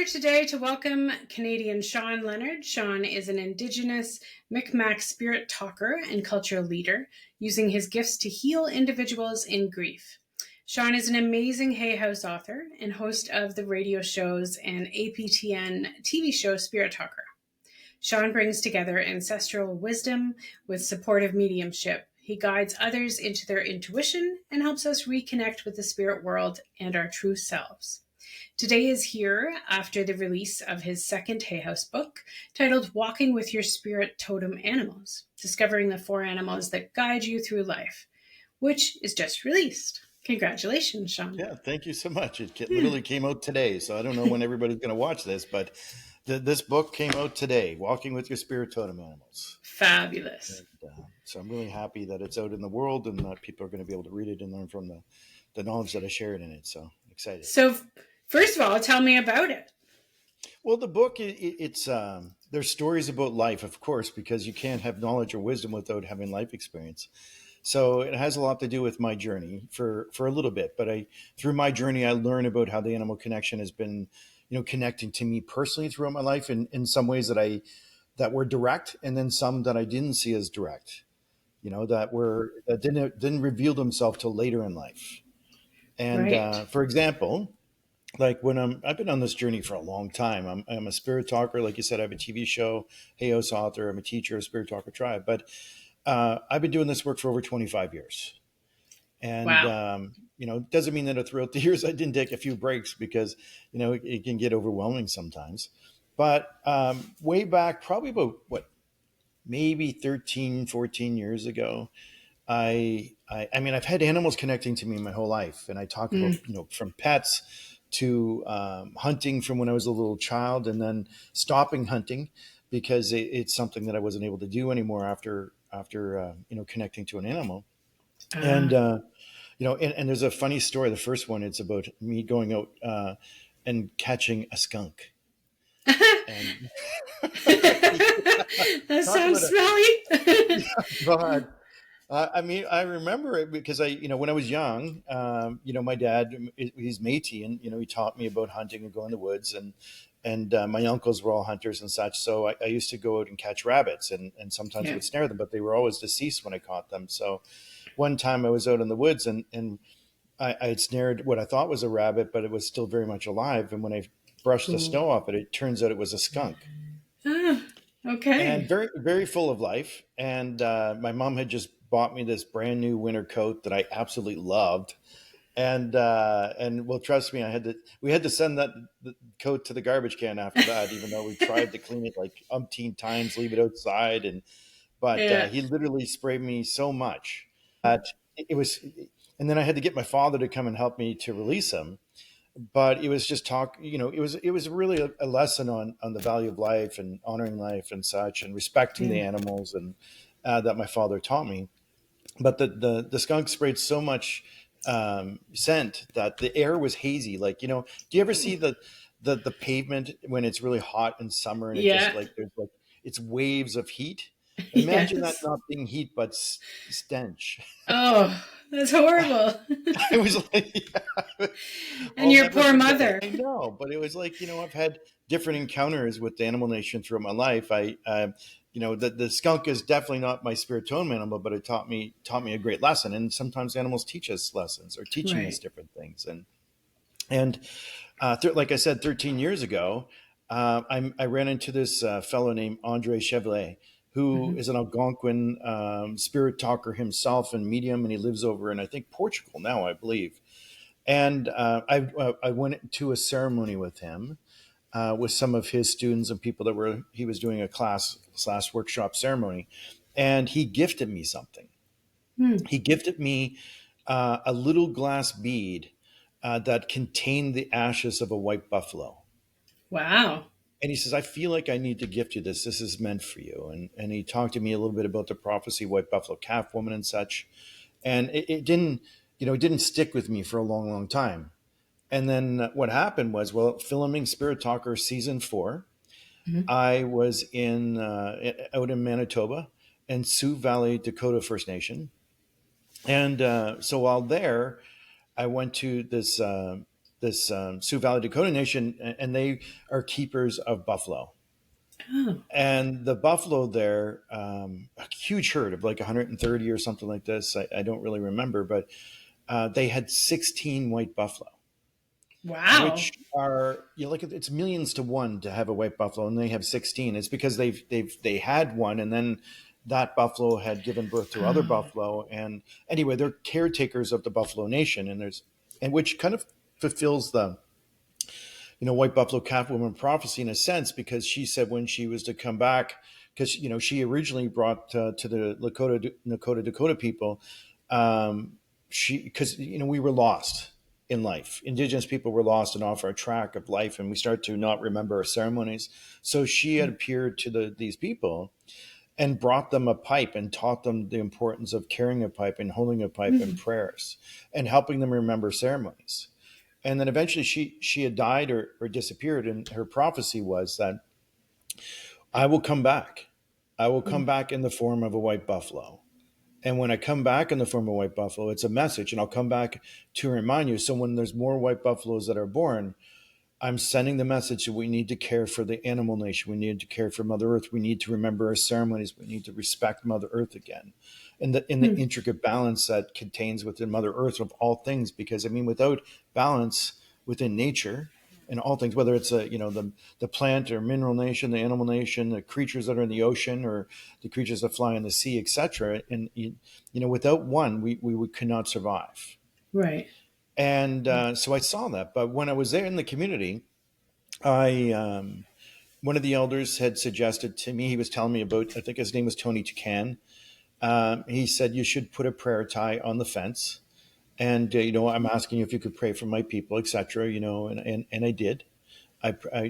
honor today to welcome Canadian Shawn Leonard. Shawn is an Indigenous Mi'kmaq spirit talker and cultural leader, using his gifts to heal individuals in grief. Shawn is an amazing Hay House author and host of the radio shows and APTN TV show Spirit Talker. Shawn brings together ancestral wisdom with supportive mediumship. He guides others into their intuition and helps us reconnect with the spirit world and our true selves. Today is here after the release of his second Hay House book, titled Walking with Your Spirit Totem Animals, Discovering the 4 Animals That Guide You Through Life, which is just released. Congratulations, Shawn. Yeah, thank you so much. It literally came out today, so I don't know when everybody's going to watch this, but this book came out today, Walking with Your Spirit Totem Animals. Fabulous. And, so I'm really happy that it's out in the world and that people are going to be able to read it and learn from the knowledge that I shared in it. So I'm excited. So first of all, tell me about it. Well, the book, it's there's stories about life, of course, because you can't have knowledge or wisdom without having life experience. So it has a lot to do with my journey for a little bit, but through my journey, I learned about how the animal connection has been, connecting to me personally throughout my life in some ways that were direct, and then some that I didn't see as direct, that didn't reveal themselves till later in life. And Right. For example, like when I've been on this journey for a long time. I'm a spirit talker, like you said. I have a TV show, Hay House author. I'm a teacher, a Spirit Talker Tribe, but I've been doing this work for over 25 years. And, Wow. it doesn't mean that throughout the years I didn't take a few breaks because, it can get overwhelming sometimes. But way back, probably about maybe 13, 14 years ago, I mean, I've had animals connecting to me my whole life. And I talk about, from pets to hunting from when I was a little child, and then stopping hunting because it's something that I wasn't able to do anymore after connecting to an animal. And and there's a funny story. The first one, it's about me going out and catching a skunk. And That talk sounds about smelly. but I mean, I remember it because when I was young, my dad, he's Métis, and he taught me about hunting and going in the woods, and my uncles were all hunters and such. So I used to go out and catch rabbits, and sometimes Yeah. would snare them, but they were always deceased when I caught them. So one time I was out in the woods, and I had snared what I thought was a rabbit, but it was still very much alive. And when I brushed the Cool. snow off it, it turns out it was a skunk. Ah, And okay. very, very full of life. And my mom had just bought me this brand new winter coat that I absolutely loved. And well, trust me, we had to send the coat to the garbage can after that, even though we tried to clean it like umpteen times, leave it outside. But Yeah. he literally sprayed me so much that it was, and then I had to get my father to come and help me to release him. But it was just it was really a lesson on the value of life and honoring life and such, and respecting the Yeah. animals, and that my father taught me. But the skunk sprayed so much scent that the air was hazy. Like, do you ever see the pavement when it's really hot in summer, and it just Yeah. like there's like it's waves of heat? Imagine that Yes. not being heat but stench. Oh, that's horrible. I was like, yeah, And I'll your never poor forget it. mother. I know, but it was like, I've had different encounters with the animal nation throughout my life. The skunk is definitely not my spirit totem animal, but it taught me a great lesson. And sometimes animals teach us lessons or teaching us Right. different things. Like I said, 13 years ago, I ran into this fellow named Andre Chevalier, who Mhm. is an Algonquin spirit talker himself and medium, and he lives over in, I think, Portugal now, I believe. And I went to a ceremony with him, with some of his students and people he was doing a class/workshop ceremony, and he gifted me something. Hmm. He gifted me a little glass bead that contained the ashes of a white buffalo. Wow. And he says, I feel like I need to gift you this. This is meant for you. And he talked to me a little bit about the prophecy, white buffalo calf woman and such. And it didn't stick with me for a long, long time. And then what happened was, well, filming Spirit Talker season 4, Mhm. I was out in Manitoba and Sioux Valley Dakota First Nation. And so while there, I went to this Sioux Valley Dakota Nation, and they are keepers of buffalo. Oh. And the buffalo there, a huge herd of like 130 or something like this. I don't really remember, but they had 16 white buffalo, which Wow. are, you know, like it's millions to one to have a white buffalo, and they have 16. It's because they had one, and then that buffalo had given birth to other Oh. buffalo, and anyway, they're caretakers of the Buffalo Nation, and which kind of fulfills the, you know, white buffalo calf woman prophecy in a sense, because she said when she was to come back, because, you know, she originally brought to the Dakota people, she, because, you know, we were lost in life. Indigenous people were lost and off our track of life, and we start to not remember our ceremonies. So she had appeared to these people and brought them a pipe and taught them the importance of carrying a pipe and holding a pipe in Mm. prayers and helping them remember ceremonies. And then eventually she had died or disappeared, and her prophecy was that I will come back. I will come back in the form of a white buffalo. And when I come back in the form of a white buffalo, it's a message, and I'll come back to remind you. So when there's more white buffaloes that are born, I'm sending the message that we need to care for the animal nation. We need to care for Mother Earth. We need to remember our ceremonies. We need to respect Mother Earth again, and the Mm. intricate balance that contains within Mother Earth of all things. Because I mean, without balance within nature and all things, whether it's a, you know, the plant or mineral nation, the animal nation, the creatures that are in the ocean, or the creatures that fly in the sea, etc. And you know, without one, we could not survive. Right. And so I saw that. But when I was there in the community, I one of the elders had suggested to me. He was telling me about. I think his name was Tony Tucan. He said you should put a prayer tie on the fence, and you know, I'm asking you if you could pray for my people, etc. You know, and I did.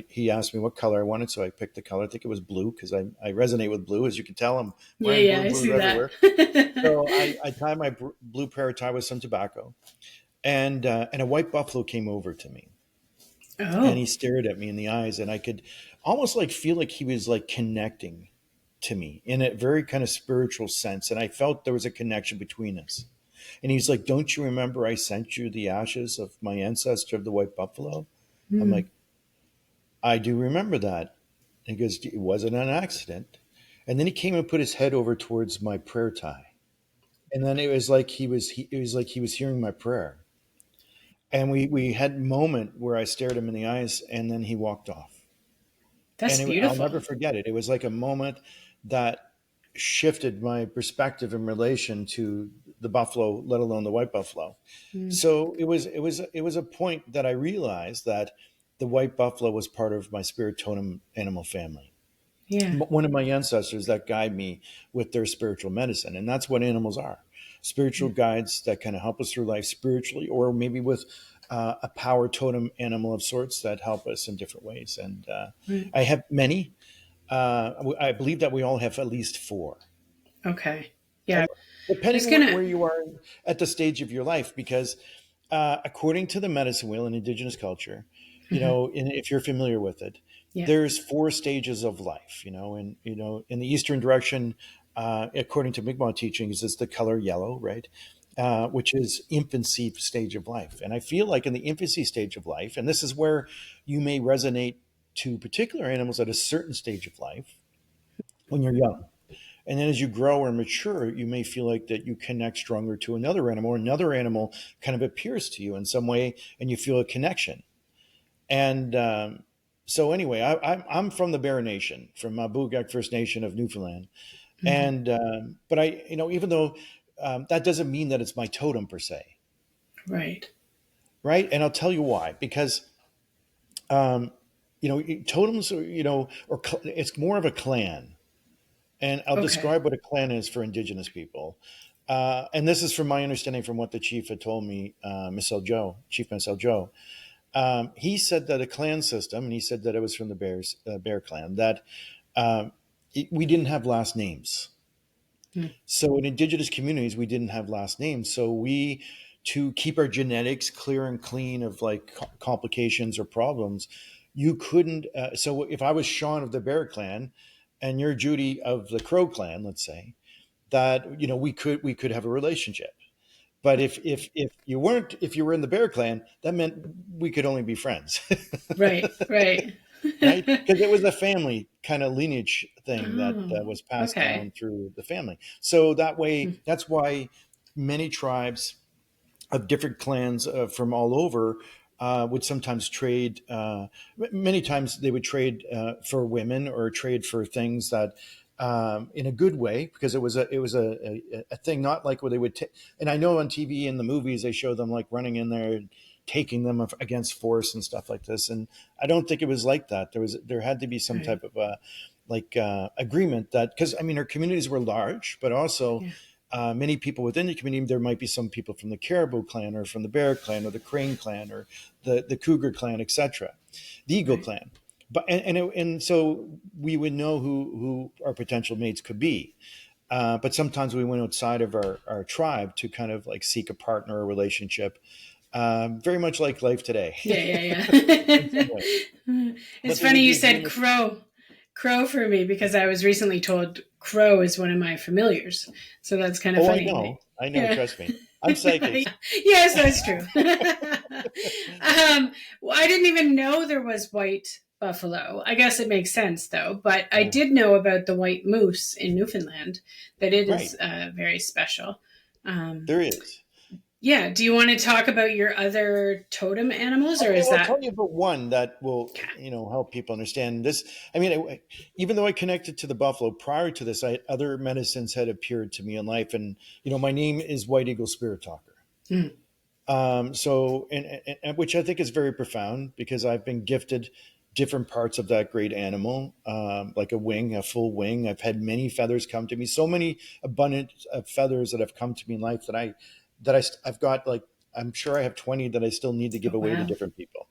He asked me what color I wanted, so I picked the color. I think it was blue, because I resonate with blue, as you can tell. I'm Yeah, wearing yeah, blue, I blue see that. everywhere. So I tied my blue prayer tie with some tobacco, and a white buffalo came over to me, and he Oh, stared at me in the eyes, and I could almost like feel like he was like connecting to me in a very kind of spiritual sense, and I felt there was a connection between us. And he's like, don't you remember I sent you the ashes of my ancestor of the white buffalo? I'm mm. like, I do remember that. And he goes, it wasn't an accident. And then he came and put his head over towards my prayer tie, and then it was like it was like he was hearing my prayer. And we had a moment where I stared him in the eyes, and then he walked off. That's And I'll never beautiful. forget it. It was like a moment that shifted my perspective in relation to the buffalo, let alone the white buffalo. Mm. So it was a point that I realized that the white buffalo was part of my spirit totem animal family, Yeah. one of my ancestors that guide me with their spiritual medicine. And that's what animals are: spiritual Yeah. guides that kind of help us through life spiritually, or maybe with a power totem animal of sorts that help us in different ways. And Right. I have many. I believe that we all have at least four. Okay. Yeah. And I was depending gonna. where you are at the stage of your life, because according to the medicine wheel in Indigenous culture, you Mhm. know, if you're familiar with it, Yeah. there's four stages of life. You know, and you know, in the Eastern direction, according to Mi'kmaq teachings, is the color yellow, right? Which is infancy stage of life. And I feel like in the infancy stage of life, and this is where you may resonate to particular animals at a certain stage of life when you're young. And then as you grow or mature, you may feel like that you connect stronger to another animal, or another animal kind of appears to you in some way, and you feel a connection. And so, anyway, I'm from the Bear Nation, from Bugak First Nation of Newfoundland. Mhm. And but I, you know, even though that doesn't mean that it's my totem per se, Right. right? And I'll tell you why. Because um, you know, totems, you know, it's more of a clan. And I'll Okay. describe what a clan is for Indigenous people. And this is from my understanding from what the chief had told me, Missel Joe, Chief Missel Joe. He said that a clan system, and he said that it was from the Bear clan, that um, we didn't have last names. Mm. So in Indigenous communities, we didn't have last names. So to keep our genetics clear and clean of like complications or problems, you couldn't. So if I was Shawn of the Bear clan, and you're Judy of the Crow clan, let's say, that, you know, we could have a relationship. But if you weren't, if you were in the bear clan, that meant we could only be friends. Right, right. Right? Because it was a family kind of lineage thing that Oh, was passed okay. down through the family. So that Hmm. way, that's why many tribes of different clans from all over would sometimes trade. Many times they would trade for women or trade for things that, in a good way, because it was a thing not like where they would. And I know on TV and the movies they show them like running in there and taking them against force and stuff like this. And I don't think it was like that. There had to be some Right. type of agreement that, because I mean our communities were large, but also Yeah. many people within the community. There might be some people from the Caribou clan or from the Bear clan or the Crane clan or the Cougar clan, etc., the Eagle Right. clan. But and so we would know who our potential mates could be. But sometimes we went outside of our tribe to kind of like seek a partner or relationship, very much like life today Yeah, yeah, in some ways. yeah. It's But there funny would you be said agreement. crow. Crow for me because I was recently told crow is one of my familiars. So that's kind of Oh, funny. I know. Yeah. Trust me, I'm psychic. Yes, that's true. Well, I didn't even know there was white buffalo. I guess it makes sense though, but I Yeah, did know about the white moose in Newfoundland, that it right. is very special. Um, There is. yeah. Do you want to talk about your other totem animals, or Okay, is well, I'll that? tell you about one that will, help people understand this. I mean, even though I connected to the buffalo prior to this, other medicines had appeared to me in life, and my name is White Eagle Spirit Talker. Mm, So, and which I think is very profound because I've been gifted different parts of that great animal, like a wing, a full wing. I've had many feathers come to me, so many abundant feathers that have come to me in life I've got like, I'm sure I have 20 that I still need to give oh away to wow. different people.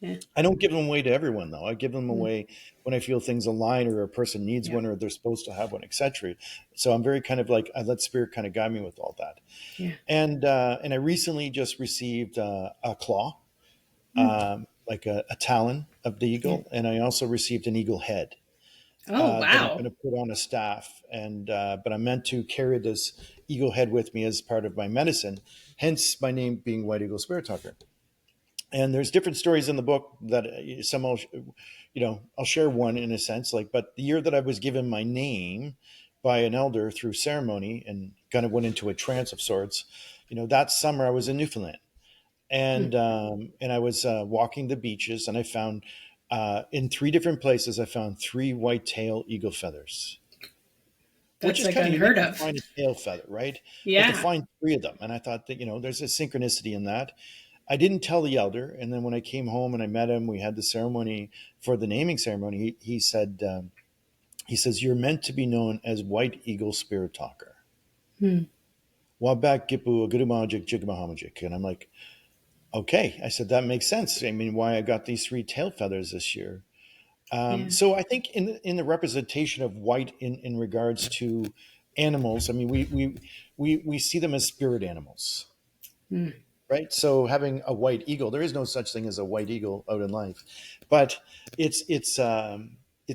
Yeah. I don't give them away to everyone though. I give them Mm, away when I feel things align or a person needs yeah. one or they're supposed to have one, etc. So I'm very kind of like, I let spirit kind of guide me with all that. Yeah. And I recently just received a claw, Mm, like a talon of the yeah. eagle, and I also received an eagle head Oh that I'm going wow. to put on a staff. And but I'm meant to carry this eagle head with me as part of my medicine, hence my name being White Eagle Spirit Talker. And there's different stories in the book that some I'll share one in a sense, like, but the year that I was given my name by an elder through ceremony and kind of went into a trance of sorts, that summer I was in Newfoundland, Mm, and I was walking the beaches, and I found in three different places I found three white tail eagle feathers, which that's is like kind of unique unheard to of. find a tail feather, right? But to Yeah. find three of them, and I thought that there's a synchronicity in that. I didn't tell the elder, and then when I came home and I met him, we had the ceremony for the naming ceremony. He said, he says, "You're meant to be known as White Eagle Spirit Talker." Mm, Wabak Gipu Agudumajik Jigamahamajik. And I'm like, okay. I said, that makes sense. I mean, why I got these three tail feathers this year. yeah. So I think in the representation of white in regards to animals, I mean, we see them as spirit animals, Mm, right? So having a white eagle, there is no such thing as a white eagle out in life, but it's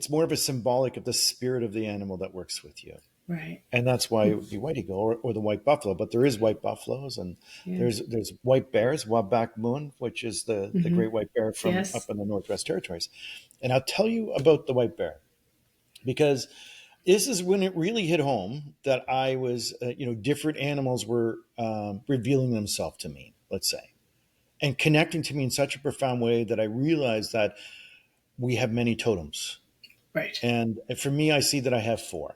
more of a symbolic of the spirit of the animal that works with you, right. and that's why it Mm, would be white eagle or the white buffalo. But there is white buffaloes, and yeah. there's white bears, Wabak Moon, which is the Hmm. great white bear from Yes. up in the Northwest Territories. And I'll tell you about the white bear because this is when it really hit home that I was, different animals were revealing themselves to me, let's say, and connecting to me in such a profound way that I realized that we have many totems. Right. And for me, I see that I have four,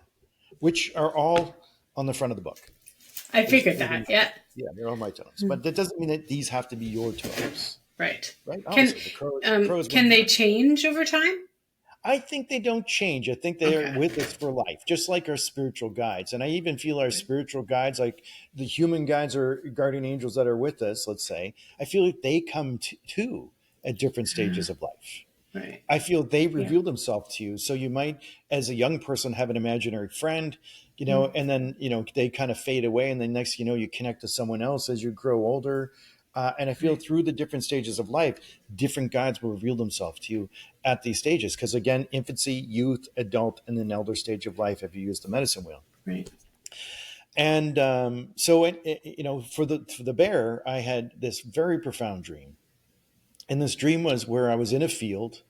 which are all on the front of the book. I There's figured four of that. these. Yeah. Yeah, they're all my totems. Mm, But that doesn't mean that these have to be your totems, right. right? Can Obviously, the crow is one can of they mine. change over time? I think they don't change. I think they are Okay. with us for life, just like our spiritual guides. And I even feel our spiritual guides, like the human guides or guardian angels that are with us, let's say, I feel like they come too at different stages of life. Right. I feel they Yeah. reveal themselves to you. So you might, as a young person, have an imaginary friend, Mm, and then, they kind of fade away. And then next, you connect to someone else as you grow older. And I feel right. through the different stages of life, different guides will reveal themselves to you at these stages. Because again, infancy, youth, adult, and then elder stage of life, if you use the medicine wheel. Right. And so, for the bear, I had this very profound dream. And this dream was where I was in a field,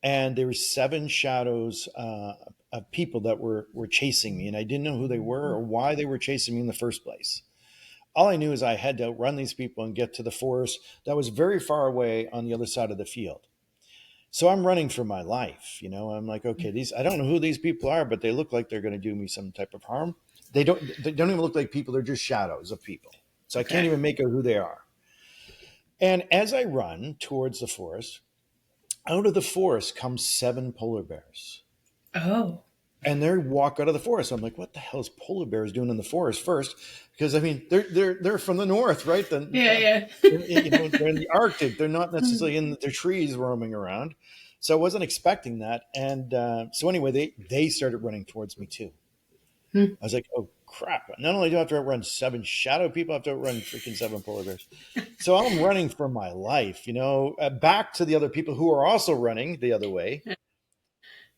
and there were seven shadows of people that were chasing me, and I didn't know who they were or why they were chasing me in the first place. All I knew is I had to outrun these people and get to the forest that was very far away on the other side of the field. So I'm running for my life. I'm like, okay, these I don't know who these people are, but they look like they're going to do me some type of harm. They don't even look like people. They're just shadows of people. So I can't Okay. even make out who they are. And as I run towards the forest, out of the forest comes seven polar bears. Oh. And they walk out of the forest. I'm like, what the hell is polar bears doing in the forest first? Because I mean, they're from the north, right? Yeah, They're in the Arctic. They're not yeah. necessarily in the trees roaming around. So I wasn't expecting that. And so anyway, they started running towards me too. I was like, oh crap! Not only do I have to outrun seven shadow people, I have to outrun freaking seven polar bears. So I'm running for my life, back to the other people who are also running the other way.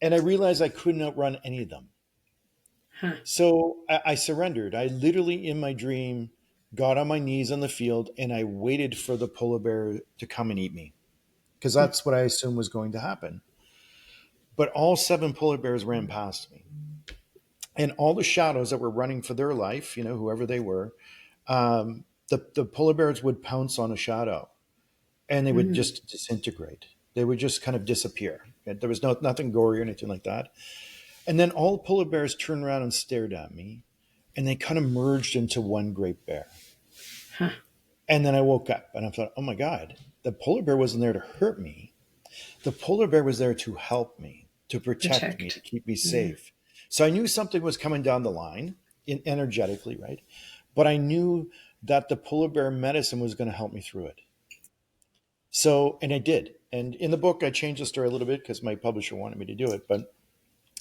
And I realized I couldn't outrun any of them. Huh. So I surrendered. I literally, in my dream, got on my knees on the field and I waited for the polar bear to come and eat me because that's what I assumed was going to happen. But all seven polar bears ran past me. And all the shadows that were running for their life, whoever they were, the polar bears would pounce on a shadow and they would Mm. just disintegrate. They would just kind of disappear. There was nothing gory or anything like that. And then all the polar bears turned around and stared at me, and they kind of merged into one great bear. Huh. And then I woke up and I thought, oh my God, the polar bear wasn't there to hurt me. The polar bear was there to help me, to protect me, to Protect. keep me Yeah. safe. So I knew something was coming down the line energetically, right? But I knew that the polar bear medicine was going to help me through it. So, and I did. And in the book, I changed the story a little bit because my publisher wanted me to do it. But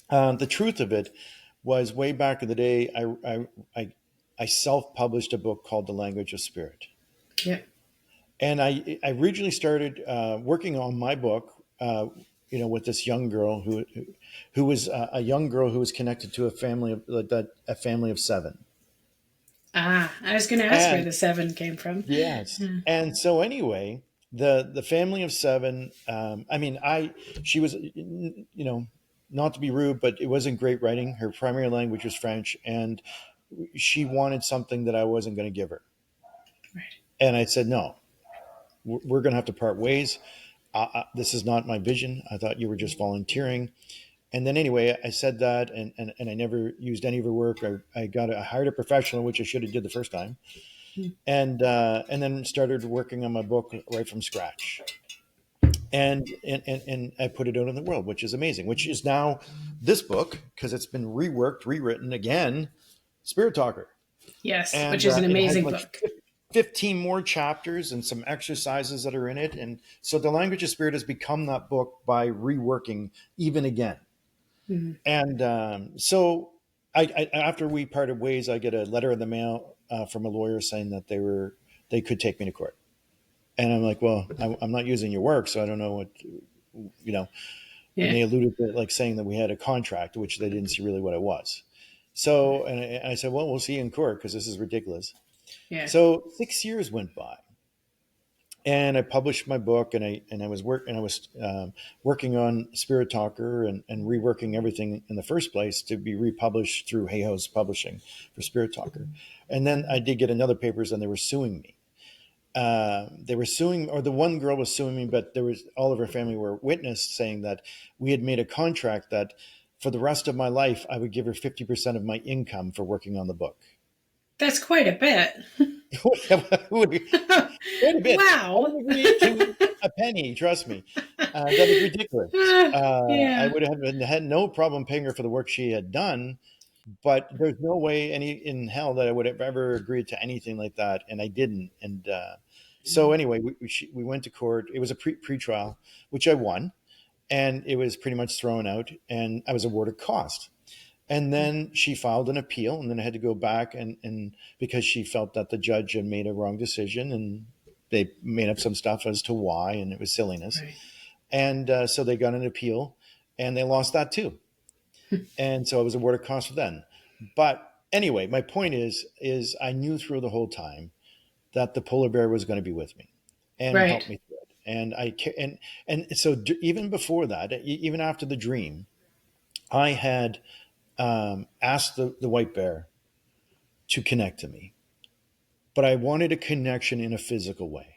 the truth of it was way back in the day, I self-published a book called The Language of Spirit. Yeah. And I originally started working on my book, with this young girl who was a young girl who was connected to a family of a family of seven. Ah, I was going to ask where And the seven came from. yes, Yeah. and so anyway, the family of seven. I mean, she was, not to be rude, but it wasn't great writing. Her primary language was French, and she wanted something that I wasn't going to give her. Right. And I said, no, we're going to have to part ways. This is not my vision. I thought you were just volunteering. And then anyway, I said that, and I never used any of her work. I hired a professional, which I should have did the first time, Mm. and then started working on my book right from scratch. And I put it out in the world, which is amazing. Which is now this book because it's been reworked, rewritten again, Spirit Talker, Yes, which and is an it has amazing like book. 15 more chapters and some exercises that are in it. And so the language of spirit has become that book by reworking even again. Mm. And so after we parted ways, I get a letter in the mail from a lawyer saying that they could take me to court. And I'm like, well, I'm not using your work, so I don't know what, you know. And Yeah. they alluded to like saying that we had a contract, which they didn't see really what it was. So, and I said, well, we'll see you in court because this is ridiculous. Yeah. So 6 years went by, and I published my book, and I was working on Spirit Talker and reworking everything in the first place to be republished through Hay House Publishing for Spirit Talker, and then I did get another papers, and they were suing me. They were suing, or the one girl was suing me, but there was all of her family were witness saying that we had made a contract that for the rest of my life I would give her 50% of my income for working on the book. That's quite a bit. Quite a bit. I Wow. would agree to a penny. Trust me, that is ridiculous. I Yeah. would have had no problem paying her for the work she had done, but there's no way any in hell that I would have ever agreed to anything like that, and I didn't. And so anyway, we went to court. It was a pre-trial, which I won, and it was pretty much thrown out, and I was awarded cost. And then she filed an appeal, and then I had to go back and because she felt that the judge had made a wrong decision, and they made up some stuff as to why, and it was silliness. Right. And so they got an appeal, and they lost that too. And so I was awarded cost for then. But Anyway, my point is I knew through the whole time that the polar bear was going to be with me and help Right. me through it. And so even before that, even after the dream, I had asked the white bear to connect to me, but I wanted a connection in a physical way.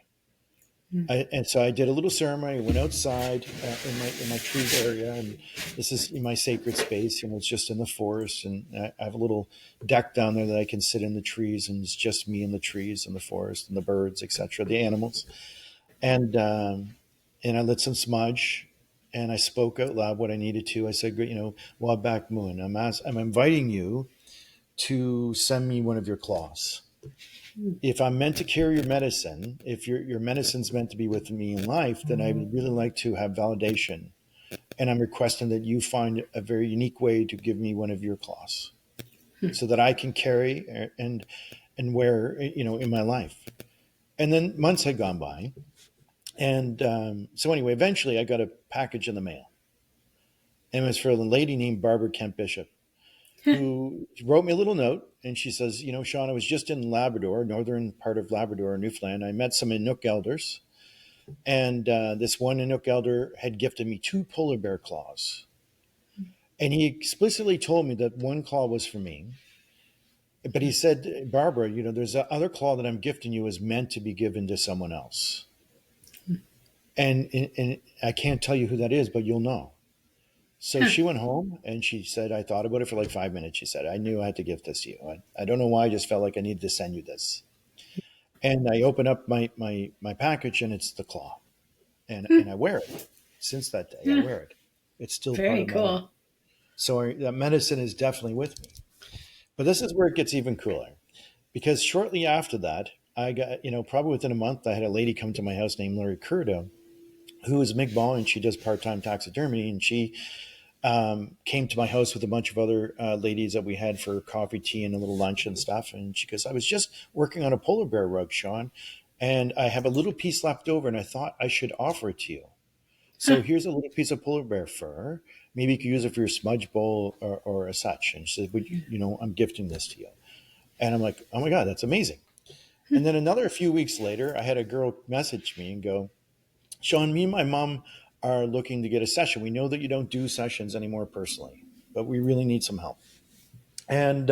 And so I did a little ceremony. I went outside in my tree area, and this is in my sacred space. It's just in the forest, and I have a little deck down there that I can sit in the trees, and it's just me and the trees and the forest and the birds, etc., the animals. And and I lit some smudge, and I spoke out loud what I needed to. I said, Wabak Moon, I'm inviting you to send me one of your claws. If I'm meant to carry your medicine, if your medicine's meant to be with me in life, then I would really like to have validation. And I'm requesting that you find a very unique way to give me one of your claws so that I can carry and wear, in my life. And then months had gone by. And so anyway, eventually I got a package in the mail. And it was for a lady named Barbara Kent Bishop, who wrote me a little note. And she says, Shawn, I was just in Labrador, northern part of Labrador, Newfoundland. I met some Inuk elders. And this one Inuk elder had gifted me 2 polar bear claws. And he explicitly told me that one claw was for me. But he said, Barbara, there's a other claw that I'm gifting you is meant to be given to someone else. And I can't tell you who that is, but you'll know. So she went home and she said, I thought about it for like 5 minutes. She said, I knew I had to gift this to you. I don't know why. I just felt like I needed to send you this. And I open up my package and it's the claw. And I wear it. Since that day, I Yeah. wear it. It's still part Very of my life. cool. So that medicine is definitely with me. But this is where it gets even cooler. Because shortly after that, I got, probably within a month, I had a lady come to my house named Larry Curdo, who is Mi'kmaq, and she does part-time taxidermy. And she came to my house with a bunch of other ladies that we had for coffee, tea, and a little lunch and stuff. And she goes, I was just working on a polar bear rug, Shawn, and I have a little piece left over, and I thought I should offer it to you. So here's a little piece of polar bear fur. Maybe you could use it for your smudge bowl or a such. And she said, I'm gifting this to you. And I'm like, oh my God, that's amazing. And then another few weeks later, I had a girl message me and go, Shawn, me and my mom are looking to get a session. We know that you don't do sessions anymore personally, but we really need some help. And,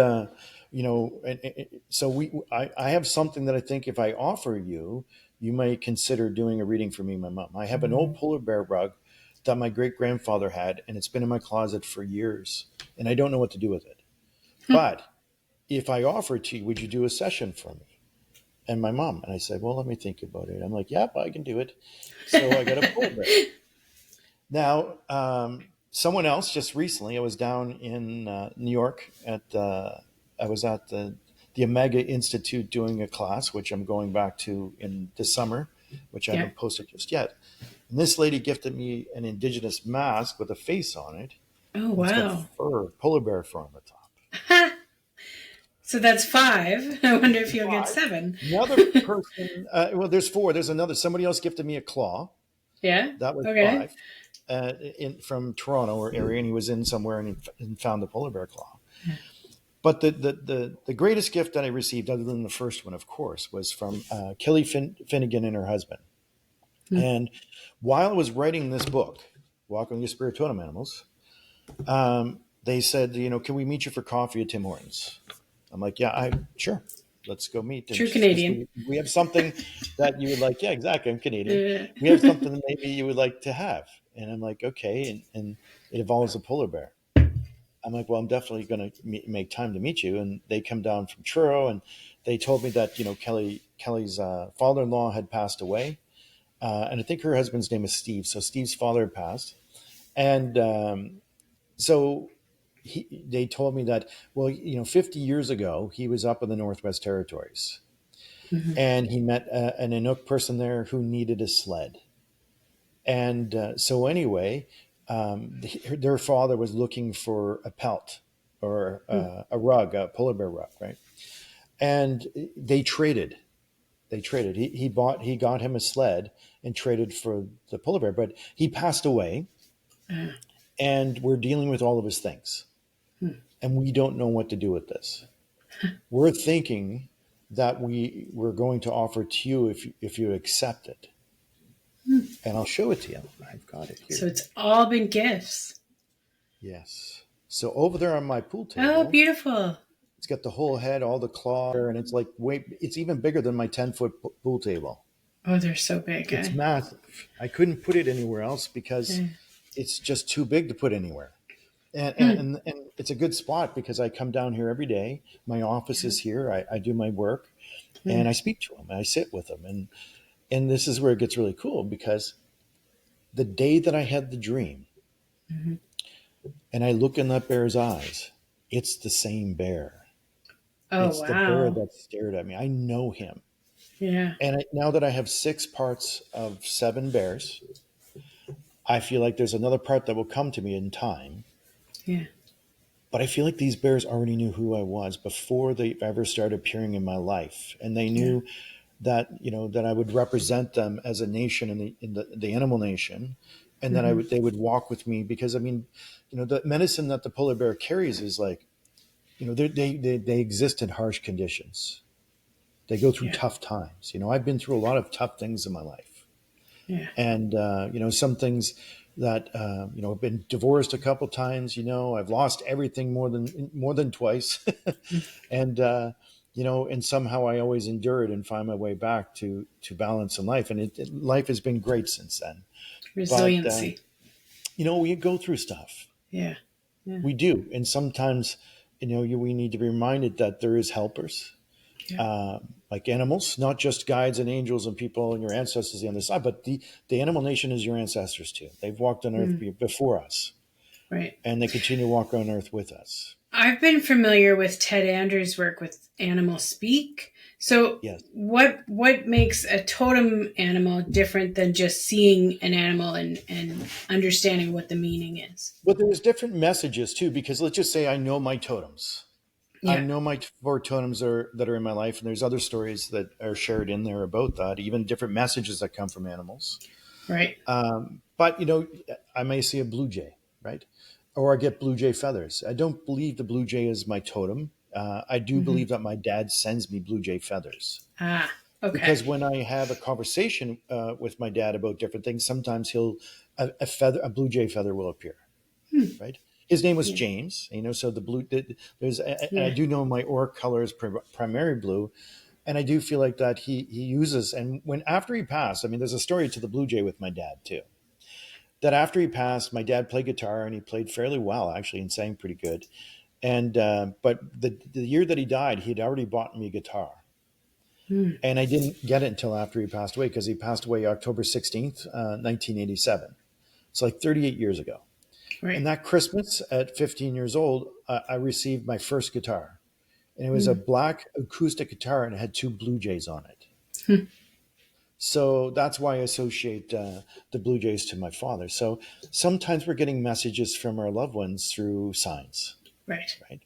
so I have something that I think if I offer you, you might consider doing a reading for me and my mom. I have an old polar bear rug that my great grandfather had, and it's been in my closet for years, and I don't know what to do with it. But if I offer it to you, would you do a session for me? And my mom. And I said, well, let me think about it. I'm like, yep, I can do it. So I got a polar bear. Now, someone else just recently, I was down in New York I was at the Omega Institute doing a class, which I'm going back to in this summer, which I Yeah. haven't posted just yet. And this lady gifted me an indigenous mask with a face on it. Oh, And it's got wow. fur, polar bear fur on the top. So that's 5. I wonder if you'll get Five. 7. Another person, well, there's 4. There's another, somebody else gifted me a claw. Yeah. That was Okay. 5. From Toronto or area, and he was in somewhere and found the polar bear claw. But the greatest gift that I received, other than the first one, of course, was from Kelly Finnegan and her husband. And while I was writing this book, Walking Your Spirit Totem Animals, they said, can we meet you for coffee at Tim Hortons? I'm like, yeah, sure. Let's go meet. And True Canadian. we have something that you would like. Yeah, exactly. I'm Canadian. Yeah. We have something that maybe you would like to have. And I'm like, okay. And it involves a polar bear. I'm like, well, I'm definitely going to make time to meet you. And they come down from Truro, and they told me that, Kelly's father-in-law had passed away. And I think her husband's name is Steve. So Steve's father had passed. And so they told me that, well, 50 years ago, he was up in the Northwest Territories. And he met an Inuk person there who needed a sled. And so anyway, their father was looking for a pelt or a rug, a polar bear rug, right? And they traded. He got him a sled and traded for the polar bear, but he passed away, and we're dealing with all of his things, and we don't know what to do with this. we're thinking that we're going to offer to you if you accept it. And I'll show it to you. I've got it So here. it's all been gifts. Yes. So over there on my pool Oh, table, beautiful. it's got the whole head, all the claw, and it's like it's even bigger than my 10-foot pool table. Oh, they're so big, It's eh? massive. I couldn't put it anywhere else because Yeah. it's just too big to put anywhere. And, and, Hmm. and, and it's a good spot because I come down here every day. My office Yeah. is here. I do my work Yeah. and I speak to them and I sit with them. And this is where it gets really cool because the day that I had the dream Mhm. and I look in that bear's eyes, it's the same bear. Oh, It's the bear wow. that stared at me. I know him. Yeah. And now that I have 6 parts of 7 bears, I feel like there's another part that will come to me in time. Yeah. But I feel like these bears already knew who I was before they ever started appearing in my life. And they Yeah. knew that, that I would represent them as a nation in the animal nation. And that Hmm. they would walk with me because, I mean, the medicine that the polar bear carries is like, they exist in harsh conditions. They go through Yeah. tough times. I've been through a lot of tough things in my life. Yeah. And some things that I've been divorced a couple times. I've lost everything more than twice, Mm. and and somehow I always endure it and find my way back to balance in life. And life has been great since then. But Resiliency. we go through stuff. Yeah. Yeah. We do, and sometimes we need to be reminded that there is helpers, Yeah. uh, like animals, not just guides and angels and people and your ancestors on the other side, but the animal nation is your ancestors too. They've walked on earth Mm. before us, Right. and they continue to walk on earth with us. I've been familiar with Ted Andrews' work with animal speak. So Yes. what makes a totem animal different than just seeing an animal and understanding what the meaning is? But there's different messages too, because let's just say I know my totems. I Yeah. know my 4 totems that are in my life, and there's other stories that are shared in there about that, even different messages that come from animals. Right. But I may see a blue jay, right? Or I get blue jay feathers. I don't believe the blue jay is my totem. I do Hmm. believe that my dad sends me blue jay feathers Ah. Okay. because when I have a conversation with my dad about different things, sometimes a blue jay feather will appear, Hmm. right? His name was Yeah. James, so and I Yeah. do know my auric color is primary blue, and I do feel like that he uses, and when after he passed, I mean, there's a story to the blue jay with my dad too. That after he passed, my dad played guitar and he played fairly well actually and sang pretty good. And but the year that he died, he had already bought me a guitar, Hmm. and I didn't get it until after he passed away because he passed away October 16th, 1987. It's like 38 years ago. Right. And that Christmas at 15 years old, I received my first guitar, and it was a Hmm. black acoustic guitar and it had 2 blue jays on it. Hmm. So that's why I associate the Blue Jays to my father. So sometimes we're getting messages from our loved ones through signs, Right. right?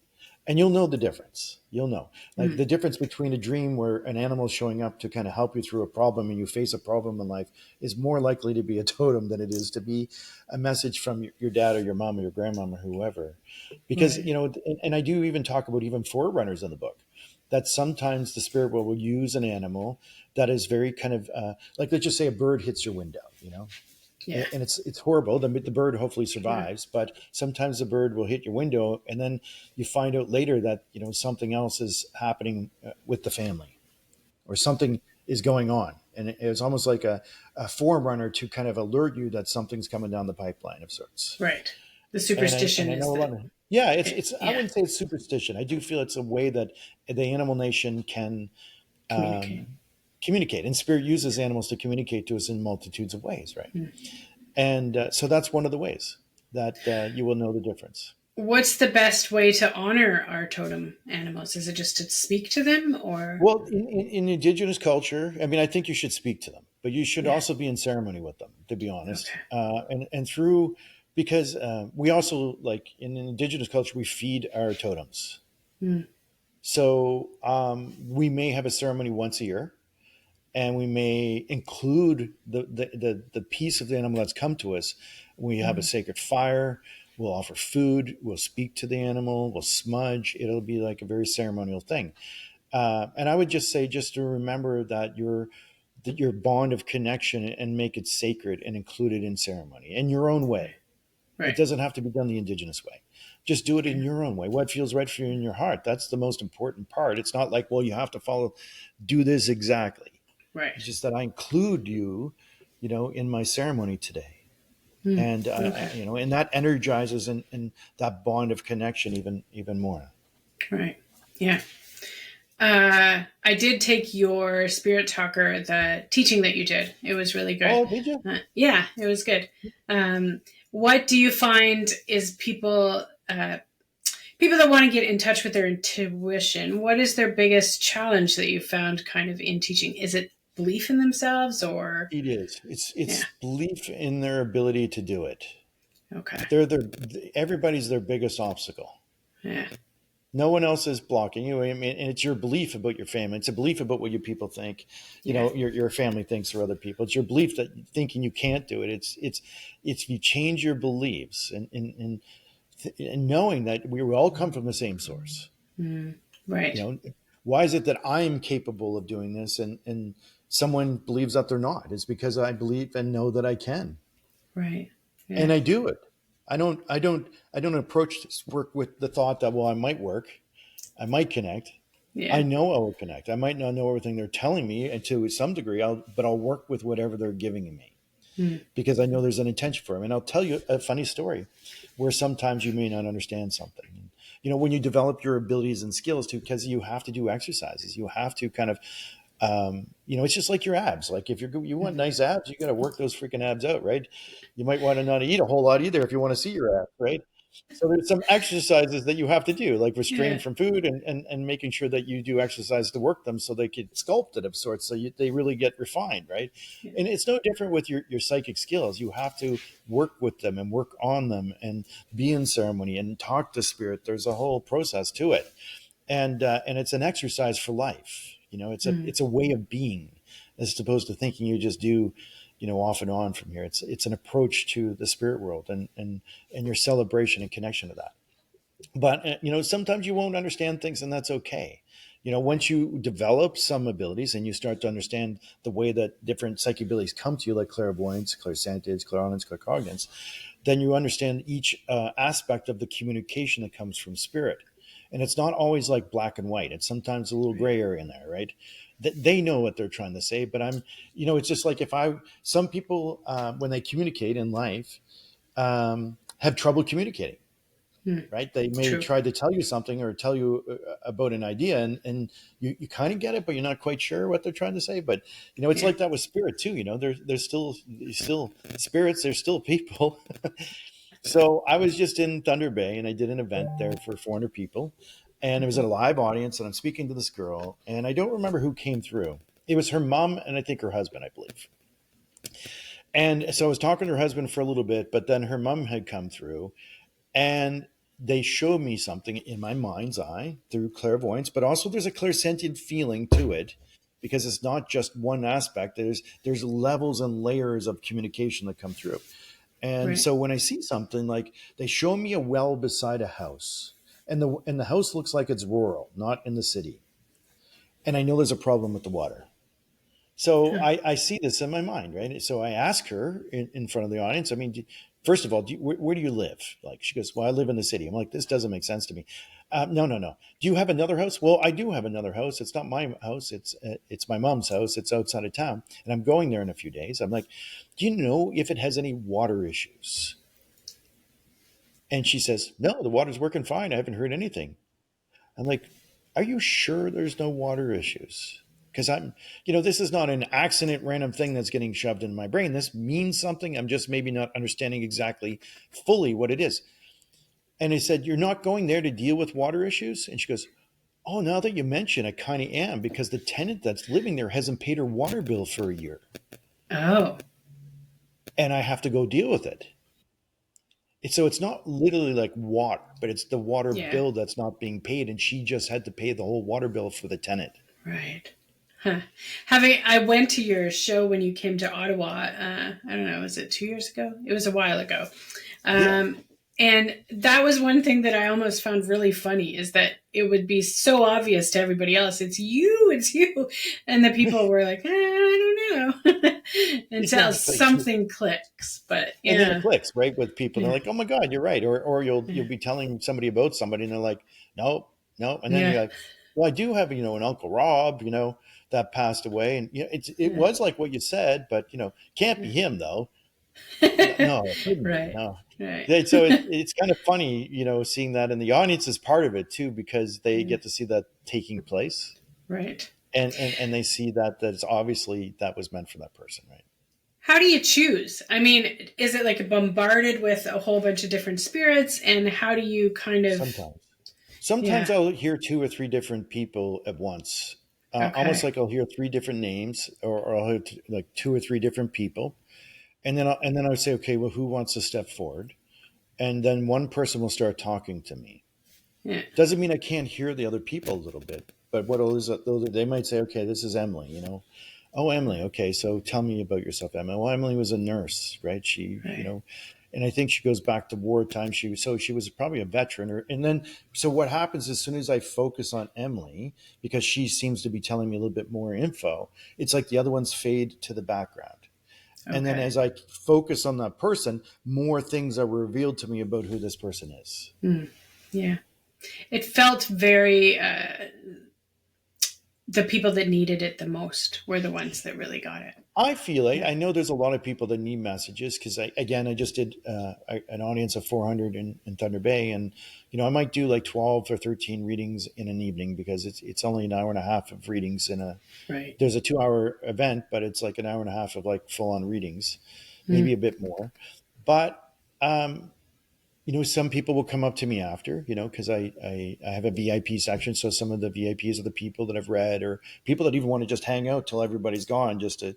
And you'll know the difference. You'll know. Like Hmm. the difference between a dream where an animal is showing up to kind of help you through a problem and you face a problem in life is more likely to be a totem than it is to be a message from your dad or your mom or your grandmom or whoever. Because, Right. and I do even talk about even forerunners in the book, that sometimes the spirit world will use an animal that is very kind of like, let's just say a bird hits your window, Yeah. and it's horrible. The bird hopefully Yeah. survives, but sometimes the bird will hit your window, and then you find out later that something else is happening with the family, or something is going on, and it's almost like a forerunner to kind of alert you that something's coming down the pipeline of sorts. Right. The And superstition I is know a lot that. of, yeah, it's I Yeah. wouldn't say it's superstition. I do feel it's a way that the animal nation can Communicate. um, communicate, and spirit uses animals to communicate to us in multitudes of ways, right? Hmm. And so that's one of the ways that you will know the difference. What's the best way to honor our totem animals? Is it just to speak to them or? Well, in indigenous culture, I mean, I think you should speak to them, but you should Yeah. also be in ceremony with them, to be honest. Okay. And through, because we also, like in indigenous culture, we feed our totems. Hmm. So we may have a ceremony once a year, and we may include the piece of the animal that's come to us. We have a Hmm. sacred fire. We'll offer food. We'll speak to the animal. We'll smudge. It'll be like a very ceremonial thing. And I would just say, just to remember that your bond of connection, and make it sacred and include it in ceremony in your own Right. way. It Right. doesn't have to be done the Indigenous way. Just do it in Okay. your own way. What feels right for you in your heart. That's the most important part. It's not like, well, you have to do this exactly. Right. It's just that I include you, in my ceremony today. Hmm. And, Okay. and that energizes and that bond of connection even more. Right. Yeah. I did take your spirit talker, the teaching that you did. It was really good. Oh, did you? Yeah, it was good. What do you find is people that want to get in touch with their intuition? What is their biggest challenge that you found kind of in teaching? Is it belief in themselves, or It is. It's yeah? belief in their ability to do it. Okay. Everybody's their biggest obstacle. Yeah. No one else is blocking you. I mean, and it's your belief about your family. It's a belief about what you people think. Yeah. Your family thinks or other people. It's your belief that thinking you can't do it. It's you change your beliefs and knowing that we all come from the same source. Mm. Right. You know, why is it that I'm capable of doing this and someone believes that they're not? It's because I believe and know that I can, Right. and Yeah. I do it. I don't approach this work with the thought that, well, I might work, I might connect. I Yeah. know I will connect. I might not know everything they're telling me, and to some degree, but I'll work with whatever they're giving me Mm. because I know there's an intention for them. And I'll tell you a funny story where sometimes you may not understand something. When you develop your abilities and skills too, because you have to do exercises, you have to kind of it's just like your abs. Like if you want nice abs, you got to work those freaking abs out, right? You might want to not eat a whole lot either if you want to see your abs, right? So there's some exercises that you have to do, like restrain Yeah. from food and making sure that you do exercise to work them so they get sculpted of sorts, so they really get refined, right? Yeah. And it's no different with your psychic skills. You have to work with them and work on them and be in ceremony and talk to spirit. There's a whole process to it, and it's an exercise for life. Mm. It's a way of being, as opposed to thinking you just do, off and on from here. It's an approach to the spirit world and your celebration and connection to that. But sometimes you won't understand things, and that's okay. Once you develop some abilities and you start to understand the way that different psychic abilities come to you, like clairvoyance, clairsentience, clairaudience, claircognizance, then you understand each aspect of the communication that comes from spirit. And it's not always like black and white. It's sometimes a little Right. gray area in there, right? They know what they're trying to say, but it's just like some people, when they communicate in life, have trouble communicating, Mm. right? They may True. try to tell you something or tell you about an idea, and you kind of get it, but you're not quite sure what they're trying to say. But it's Yeah. like that with spirit too. There's still spirits. They're still people. So I was just in Thunder Bay, and I did an event there for 400 people, and it was Mhm. a live audience, and I'm speaking to this girl, and I don't remember who came through. It was her mom and I think her husband, I believe. And so I was talking to her husband for a little bit, but then her mom had come through, and they showed me something in my mind's eye through clairvoyance, but also there's a clairsentient feeling to it, because it's not just one aspect. There's levels and layers of communication that come through. And Right. so when I see something, like they show me a well beside a house, and the house looks like it's rural, not in the city. And I know there's a problem with the water. So Huh. I see this in my mind, right? So I ask her in front of the audience, I mean, first of all, where do you live? Like, she goes, well, I live in the city. I'm like, this doesn't make sense to me. No, no, no. Do you have another house? Well, I do have another house. It's not my house. It's my mom's house. It's outside of town, and I'm going there in a few days. I'm like, do you know if it has any water issues? And she says, no, the water's working fine. I haven't heard anything. I'm like, are you sure there's no water issues? Because this is not an accident, random thing that's getting shoved in my brain. This means something. I'm just maybe not understanding exactly fully what it is. And I said, you're not going there to deal with water issues? And she goes, oh, now that you mention, I kind of am, because the tenant that's living there hasn't paid her water bill for a year, Oh. and I have to go deal with it. So it's not literally like water, but it's the water Yeah. bill that's not being paid, and she just had to pay the whole water bill for the tenant. Right. Huh. I went to your show when you came to Ottawa. I don't know, was it 2 years ago? It was a while ago. Yeah. Um, And that was one thing that I almost found really funny, is that it would be so obvious to everybody else, it's you. And the people were like, I don't know, until Exactly. something clicks. But And then it yeah, clicks, right, with people. They're yeah, like, "Oh my God, you're right," or you'll yeah, be telling somebody about somebody, and they're like, "No, no," and then yeah, you're like, "Well, I do have an Uncle Rob, that passed away, and it yeah, was like what you said, but can't be him though. yeah. No, it couldn't be. Right, No." right. So it's kind of funny, seeing that, and the audience is part of it too because they Yeah, get to see that taking place, right. and they see that it's obviously that was meant for that person, right? How do you choose? I mean, is it like bombarded with a whole bunch of different spirits? And how do you kind of, Sometimes. Sometimes yeah, I'll hear two or three different people at once. Almost okay, like I'll hear three different names, or I'll hear like two or three different people, and then I'll say, okay, well, who wants to step forward? And then one person will start talking to me. yeah, Doesn't mean I can't hear the other people a little bit, but what is it? They might say, okay, this is Emily. Oh, Emily. Okay, so tell me about yourself, Emily. Well, Emily was a nurse, right? right, And I think she goes back to wartime. She was probably a veteran. And then so what happens as soon as I focus on Emily, because she seems to be telling me a little bit more info, it's like the other ones fade to the background. And then okay, as I focus on that person, more things are revealed to me about who this person is. mm, yeah. It felt very, the people that needed it the most were the ones that really got it. I feel like Yeah, I know there's a lot of people that need messages because I just did an audience of 400 in Thunder Bay, and I might do like 12 or 13 readings in an evening because it's only an hour and a half of readings in a. right. There's a 2 hour event, but it's like an hour and a half of like full on readings, maybe Mm, a bit more. But um, some people will come up to me after, because I have a VIP section. So some of the VIPs are the people that I've read, or people that even want to just hang out till everybody's gone, just to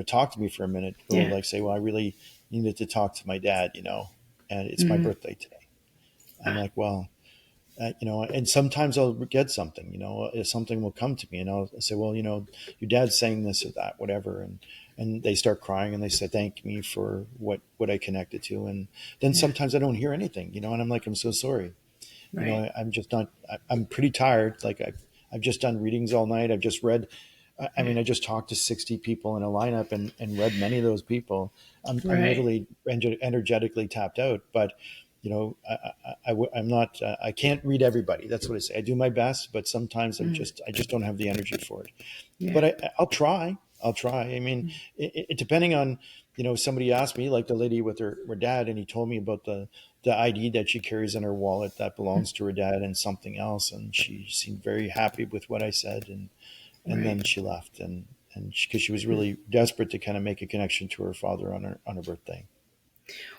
talk to me for a minute. Will yeah. like say, well, I really needed to talk to my dad, and it's my Mm, birthday today. I'm ah, like, well, and sometimes I'll get something, something will come to me, and I'll say, well, your dad's saying this or that, whatever, and they start crying and they say thank me for what I connected to, and then yeah, sometimes I don't hear anything, and I'm like, I'm so sorry, right. I'm just not. I'm pretty tired. Like I've just done readings all night. I've just read. I Yeah, mean, I just talked to 60 people in a lineup and read many of those people. I'm right. literally energetically tapped out. But I'm not. I can't read everybody. That's what I say. I do my best, but sometimes Mm, I just don't have the energy for it. yeah, But I'll try. I'll try. I mean, mm, depending on, somebody asked me, like the lady with her dad, and he told me about the ID that she carries in her wallet that mm, belongs to her dad and something else, and she seemed very happy with what I said, and right. then she left, and because she was Mm. really desperate to kind of make a connection to her father on her birthday.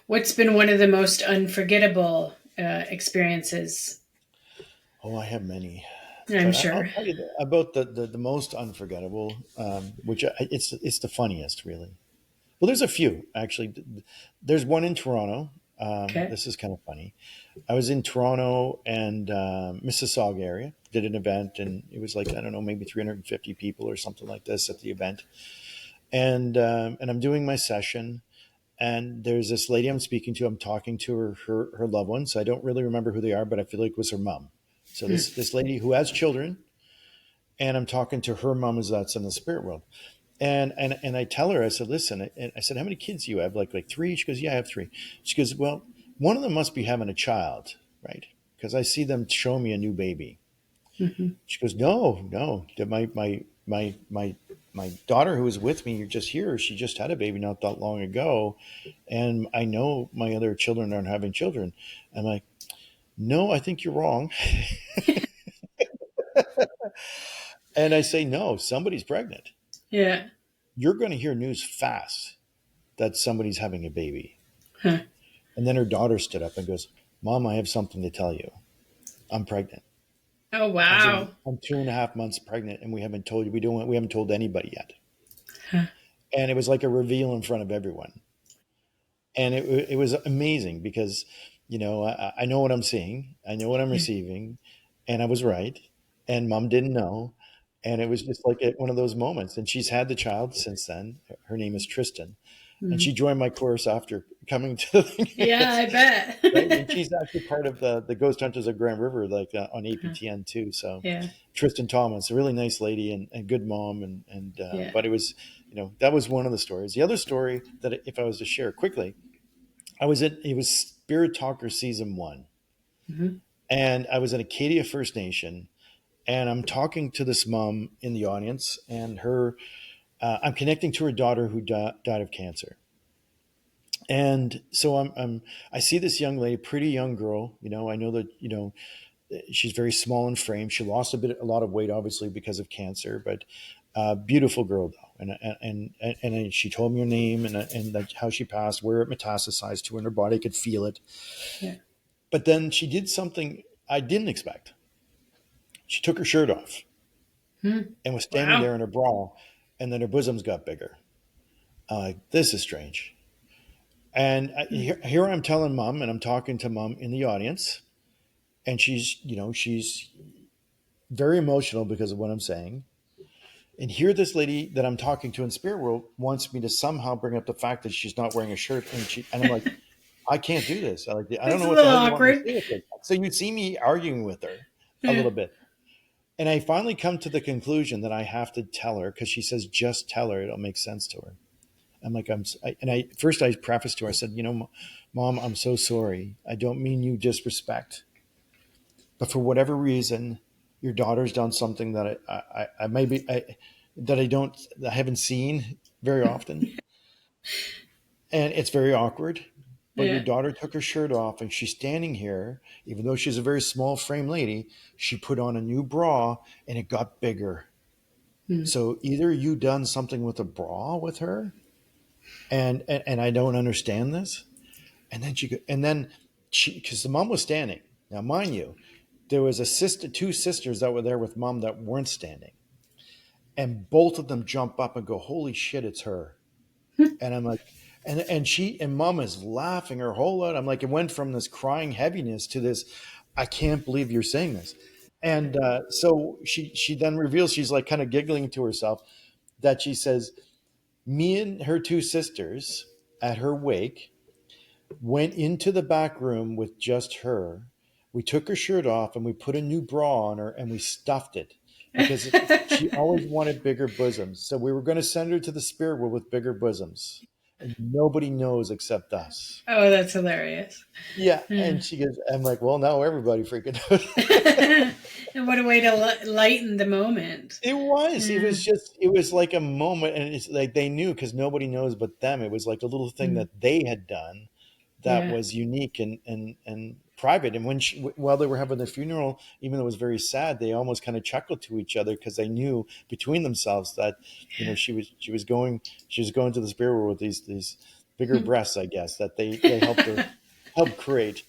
What's been one of the most unforgettable experiences? Oh, I have many. I'm But I'll sure. tell you about the most unforgettable, it's the funniest, really. Well, there's a few actually. There's one in Toronto. Okay. This is kind of funny. I was in Toronto and Mississauga area. Did an event, and it was like, I don't know, maybe 350 people or something like this at the event. And I'm doing my session, and there's this lady I'm speaking to. I'm talking to her loved ones. I don't really remember who they are, but I feel like it was her mom. So Mm, this lady who has children, and I'm talking to her mom as that's in the spirit world. And I tell her, I said, listen, and I said, how many kids do you have? Like three? She goes, yeah, I have three. She goes, well, one of them must be having a child, right? Because I see them show me a new baby. mhm. She goes, no, no. My daughter who was with me just here, she just had a baby not that long ago. And I know my other children aren't having children. I'm like, no, I think you're wrong. And I say, no, somebody's pregnant. Yeah. You're going to hear news fast that somebody's having a baby. Huh. And then her daughter stood up and goes, Mom, I have something to tell you. I'm pregnant. Oh, I said, wow. I'm 2.5 months pregnant and we haven't told you. We haven't told anybody yet. Huh. And it was like a reveal in front of everyone. And it was amazing because, I know what I'm seeing. I know what I'm Yeah. receiving. And I was right. And Mom didn't know. And it was just like one of those moments. And she's had the child since then. Her name is Tristan. and Mm. she joined my course after coming to the thing. Yeah, I Right, and bet. she's actually part of the Ghost Hunters of Grand River, like on Uh-huh. APTN too. So Yeah, Tristan Thomas, a really nice lady and good mom, and yeah. but it was, that was one of the stories. The other story that if I was to share quickly, it was Spirit Talker season 1, Hmm. and I was in Acadia First Nation, and I'm talking to this mom in the audience, and I'm connecting to her daughter who died of cancer. And so I see this young lady, pretty young girl. I know that she's very small in frame. She lost a lot of weight, obviously because of cancer, but beautiful girl though. And she told me her name and that how she passed, where it metastasized to in her body. I could feel it. Yeah. But then she did something I didn't expect. She took her shirt off Hmm. and was standing Wow. there in her bra, and then her bosoms got bigger. I'm like, this is strange. And here I'm telling mom, and I'm talking to mom in the audience, and she's very emotional because of what I'm saying. And here, this lady that I'm talking to in spirit world wants me to somehow bring up the fact that she's not wearing a shirt, and I'm like, I can't do this. I don't It's know a what the little hell you want me to awkward. say with this. So you see me arguing with her a Yeah. little bit, and I finally come to the conclusion that I have to tell her because she says, "Just tell her; it'll make sense to her." I'm like, and I first I prefaced to her, I said, Mom, I'm so sorry. I don't mean you disrespect, but for whatever reason, your daughter's done something that I maybe that I haven't seen very often, and it's very awkward. But your Yeah. daughter took her shirt off, and she's standing here, even though she's a very small frame lady. She put on a new bra, and it got bigger. Hmm. So either you done something with a bra with her, and I don't understand this. And then because the mom was standing. Now, mind you, there was two sisters that were there with mom that weren't standing, and both of them jump up and go, "Holy shit, it's her!" And I'm like, and mom is laughing her whole lot. I'm like, it went from this crying heaviness to this, I can't believe you're saying this. And so she then reveals, she's like kind of giggling to herself, that she says, me and her two sisters at her wake went into the back room with just her. We took her shirt off and we put a new bra on her and we stuffed it because she always wanted bigger bosoms. So we were going to send her to the spirit world with bigger bosoms. And nobody knows except us. Oh, that's hilarious. Yeah. Yeah. And she goes, I'm like, well, now everybody freaking knows. And what a way to lighten the moment. It was. It Yeah. was just. It was like a moment, and it's like they knew because nobody knows but them. It was like a little thing Mm. that they had done that Yeah. was unique and private. And while they were having the funeral, even though it was very sad, they almost kind of chuckled to each other because they knew between themselves that Yeah. she was going to the spirit world with these bigger breasts, I guess, that they helped her help create.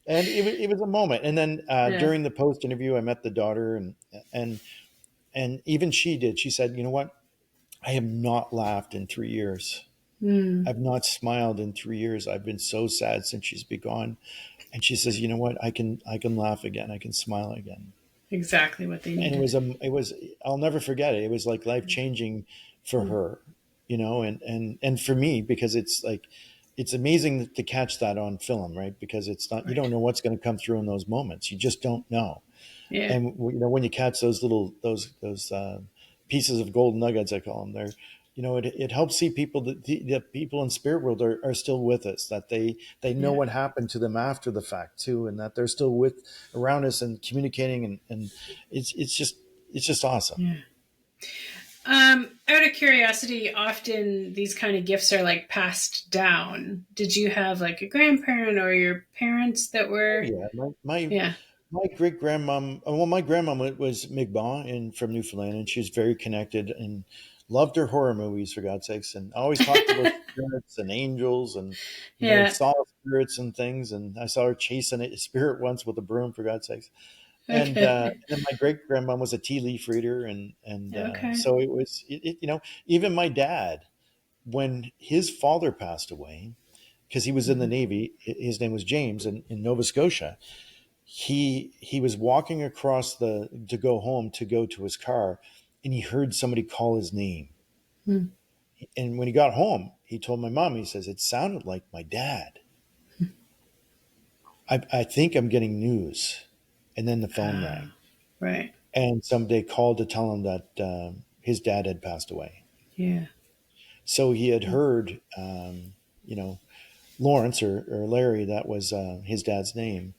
And it was a moment. And then Yeah. during the post interview, I met the daughter, and and even she did. She said, "You know what? I have not laughed in 3 years. Mm. I've not smiled in 3 years. I've been so sad since she's been gone." And she says, "You know what? I can laugh again. I can smile again." Exactly what they And needed. it was I'll never forget it. It was like life changing for Mm. her, and for me because it's like it's amazing to catch that on film, right? Because it's not, you Right. don't know what's going to come through in those moments. You just don't know. Yeah. And when you catch those little those pieces of gold nuggets, I call them, there, it helps see people that people in spirit world are still with us, that they know Yeah. what happened to them after the fact too, and that they're still with around us and communicating, and it's just awesome. Yeah. Out of curiosity, often these kind of gifts are like passed down. Did you have like a grandparent or your parents that Oh were? yeah, Yeah. my great grandmom. Well, my grandmom was Mi'kmaq and from Newfoundland, and she was very connected and loved her horror movies, for God's sakes, and always talked about spirits and angels and Yeah. saw spirits and things. And I saw her chasing a spirit once with a broom, for God's sakes. Okay. And then my great grandmom was a tea leaf reader, and Okay. so even my dad, when his father passed away, because he was in the Mhm. Navy. His name was James in Nova Scotia. He was walking across the to go home to go to his car, and he heard somebody call his name. Mm. And when he got home, he told my mom, he says, it sounded like my dad. I think I'm getting news. And then the phone rang. Right. And somebody called to tell him that his dad had passed away. Yeah. So he had heard, you know, Lawrence or Larry, that was his dad's name,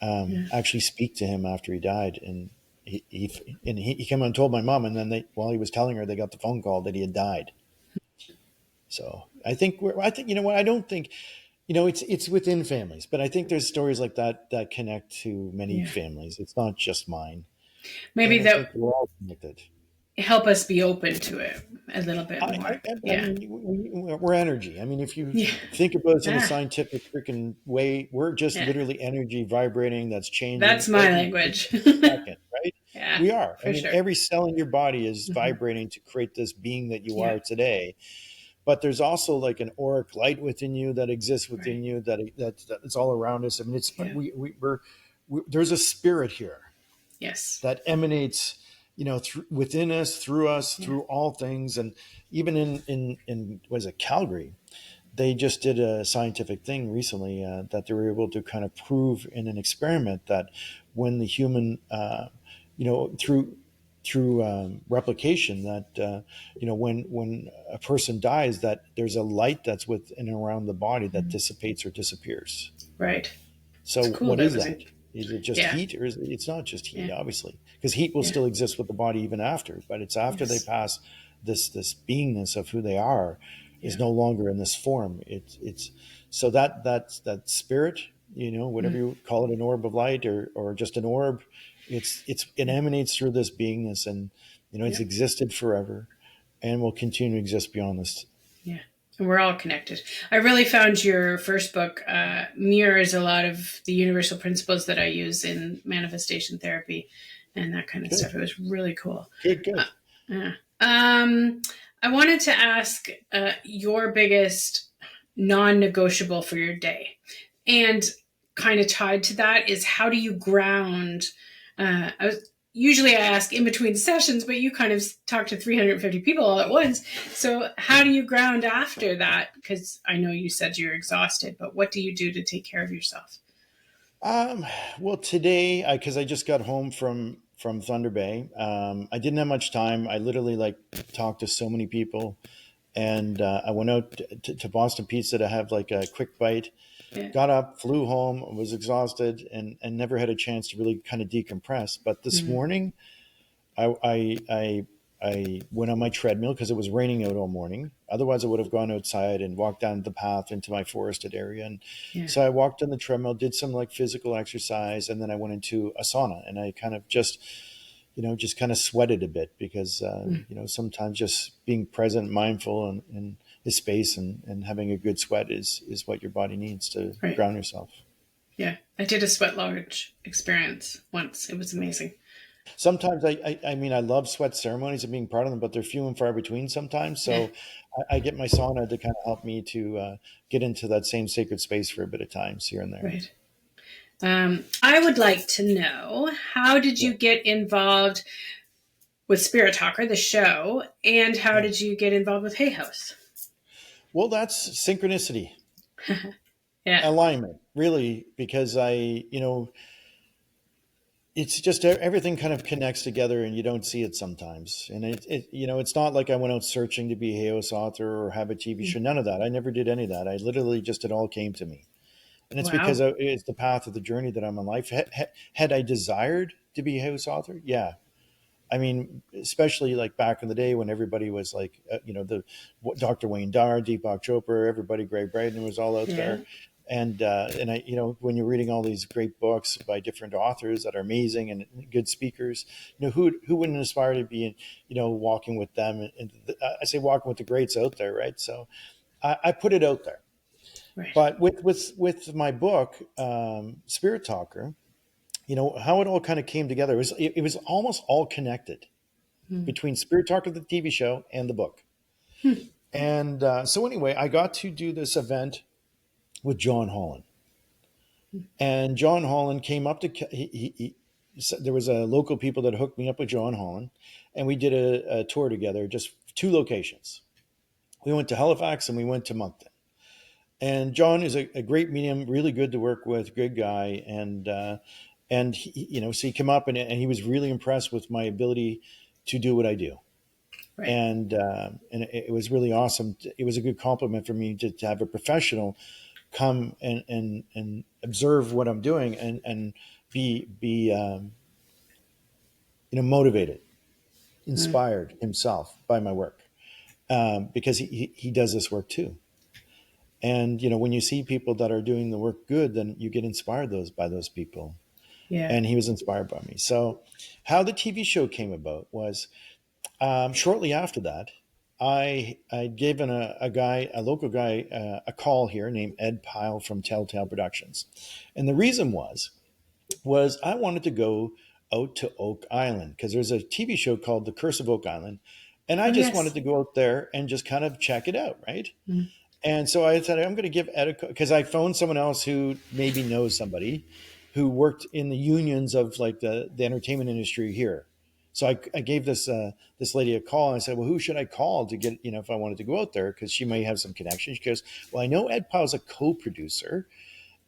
Yeah. actually speak to him after he died. And he came and told my mom. And then while he was telling her, they got the phone call that he had died. So I think, you know what, I don't think, it's within families, but I think there's stories like that that connect to many Yeah. families. It's not just mine. Maybe And I think that we're all connected. help us be open to it a little bit more. I Yeah. mean, we're energy. I mean, if you Yeah. think about us in a Ah, scientific freaking way, we're just yeah. literally energy vibrating that's That's changing my every freaking language. second, right? Yeah, We are. I for mean, sure. every cell in your body is Hmm. vibrating to create this being that you Yeah. are today. But there's also like an auric light within you that exists Right. within you that it's all around us. I mean, Yeah. there's a spirit here Yes. that emanates, within us, Yeah. through all things. And even in was it Calgary, they just did a scientific thing recently, that they were able to kind of prove in an experiment that when the human, through replication, that when a person dies, that there's a light that's within and around the body that Mhm. dissipates or disappears. Right. It's So cool what that is was that? in. Is it just Yeah. heat, or it's not just heat, Yeah. obviously, because heat will Yeah. still exist with the body even after, but it's after they Yes. pass this beingness of who they are is Yeah. no longer in this form. It's so that spirit, whatever Mm. you call it, an orb of light or just an orb, it Yeah. emanates through this beingness, and it's Yeah. existed forever and will continue to exist beyond this. Yeah. And we're all connected. I really found your first book mirrors a lot of the universal principles that I use in manifestation therapy and that kind of Good, stuff. It was really cool. good, Uh, good. yeah. I wanted to ask your biggest non-negotiable for your day, and kind of tied to that is how do you ground? Usually I ask in between sessions, but you kind of talk to 350 people all at once. So how do you ground after that? Because I know you said you're exhausted, but what do you do to take care of yourself? Um, well, today, because I just got home from Thunder Bay, I didn't have much time. I literally like talked to so many people, and I went out to Boston Pizza to have like a quick bite. Yeah. Got up, flew home, was exhausted, and never had a chance to really kind of decompress. But this Mm-hmm. morning, I I I, I went on my treadmill because it was raining out all morning. Otherwise, I would have gone outside and walked down the path into my forested area. And Yeah. so I walked on the treadmill, did some like physical exercise, and then I went into a sauna. And I kind of just kind of sweated a bit because Mm. sometimes just being present, mindful, and the space and having a good sweat is what your body needs to Right. ground yourself. Yeah. I did a sweat lodge experience once. It was amazing. Sometimes I mean, I love sweat ceremonies and being part of them, but they're few and far between sometimes. Yeah. So I get my sauna to kind of help me to get into that same sacred space for a bit of times here and there. Right. I would like to know, how did Yeah. you get involved with Spirit Talker, the show, and how Yeah. did you get involved with Hay House? Well, that's synchronicity, Yeah. alignment, really, because it's just everything kind of connects together and you don't see it sometimes. And it's not like I went out searching to be a Hay House author or have a TV show. None of that. I never did any of that. I literally just, it all came to me. And it's because Wow. it's the path of the journey that I'm in life. Had I desired to be a House author, yeah. I mean, especially like back in the day when everybody was like, the Dr. Wayne Dyer, Deepak Chopra, everybody, Gray Braden was all out Yeah. there. And I, when you're reading all these great books by different authors that are amazing and good speakers, who wouldn't aspire to be, walking with them? And I say walking with the greats out there, right? So I put it out there. Right. But with my book, Spirit Talker, how it all kind of came together, it was almost all connected Mm. between Spirit Talker, the TV show, and the book. Hmm. And so anyway, I got to do this event with John Holland, and John Holland came up to so there was a local people that hooked me up with John Holland, and we did a tour together, just two locations. We went to Halifax and we went to Moncton. And John is a great medium, really good to work with, good guy, and he, so he came up and he was really impressed with my ability to do what I do, Right. and it was really awesome. It was a good compliment for me to have a professional come and observe what I'm doing and be motivated, Mm. inspired himself by my work, because he does this work too. And when you see people that are doing the work good, then you get inspired by those people. Yeah. And he was inspired by me. So, how the TV show came about was, shortly after that, I'd given a local guy, a call here named Ed Pyle from Telltale Productions, and the reason was I wanted to go out to Oak Island because there's a TV show called The Curse of Oak Island, and I Oh, just wanted yes. to go out there and just kind of check it out, right? Mm. And so I said, I'm going to give Ed a, because I phoned someone else who maybe knows somebody who worked in the unions of like the entertainment industry here. So I gave this lady a call and I said, well, who should I call to get, if I wanted to go out there? Because she may have some connections. She goes, well, I know Ed Powell's a co-producer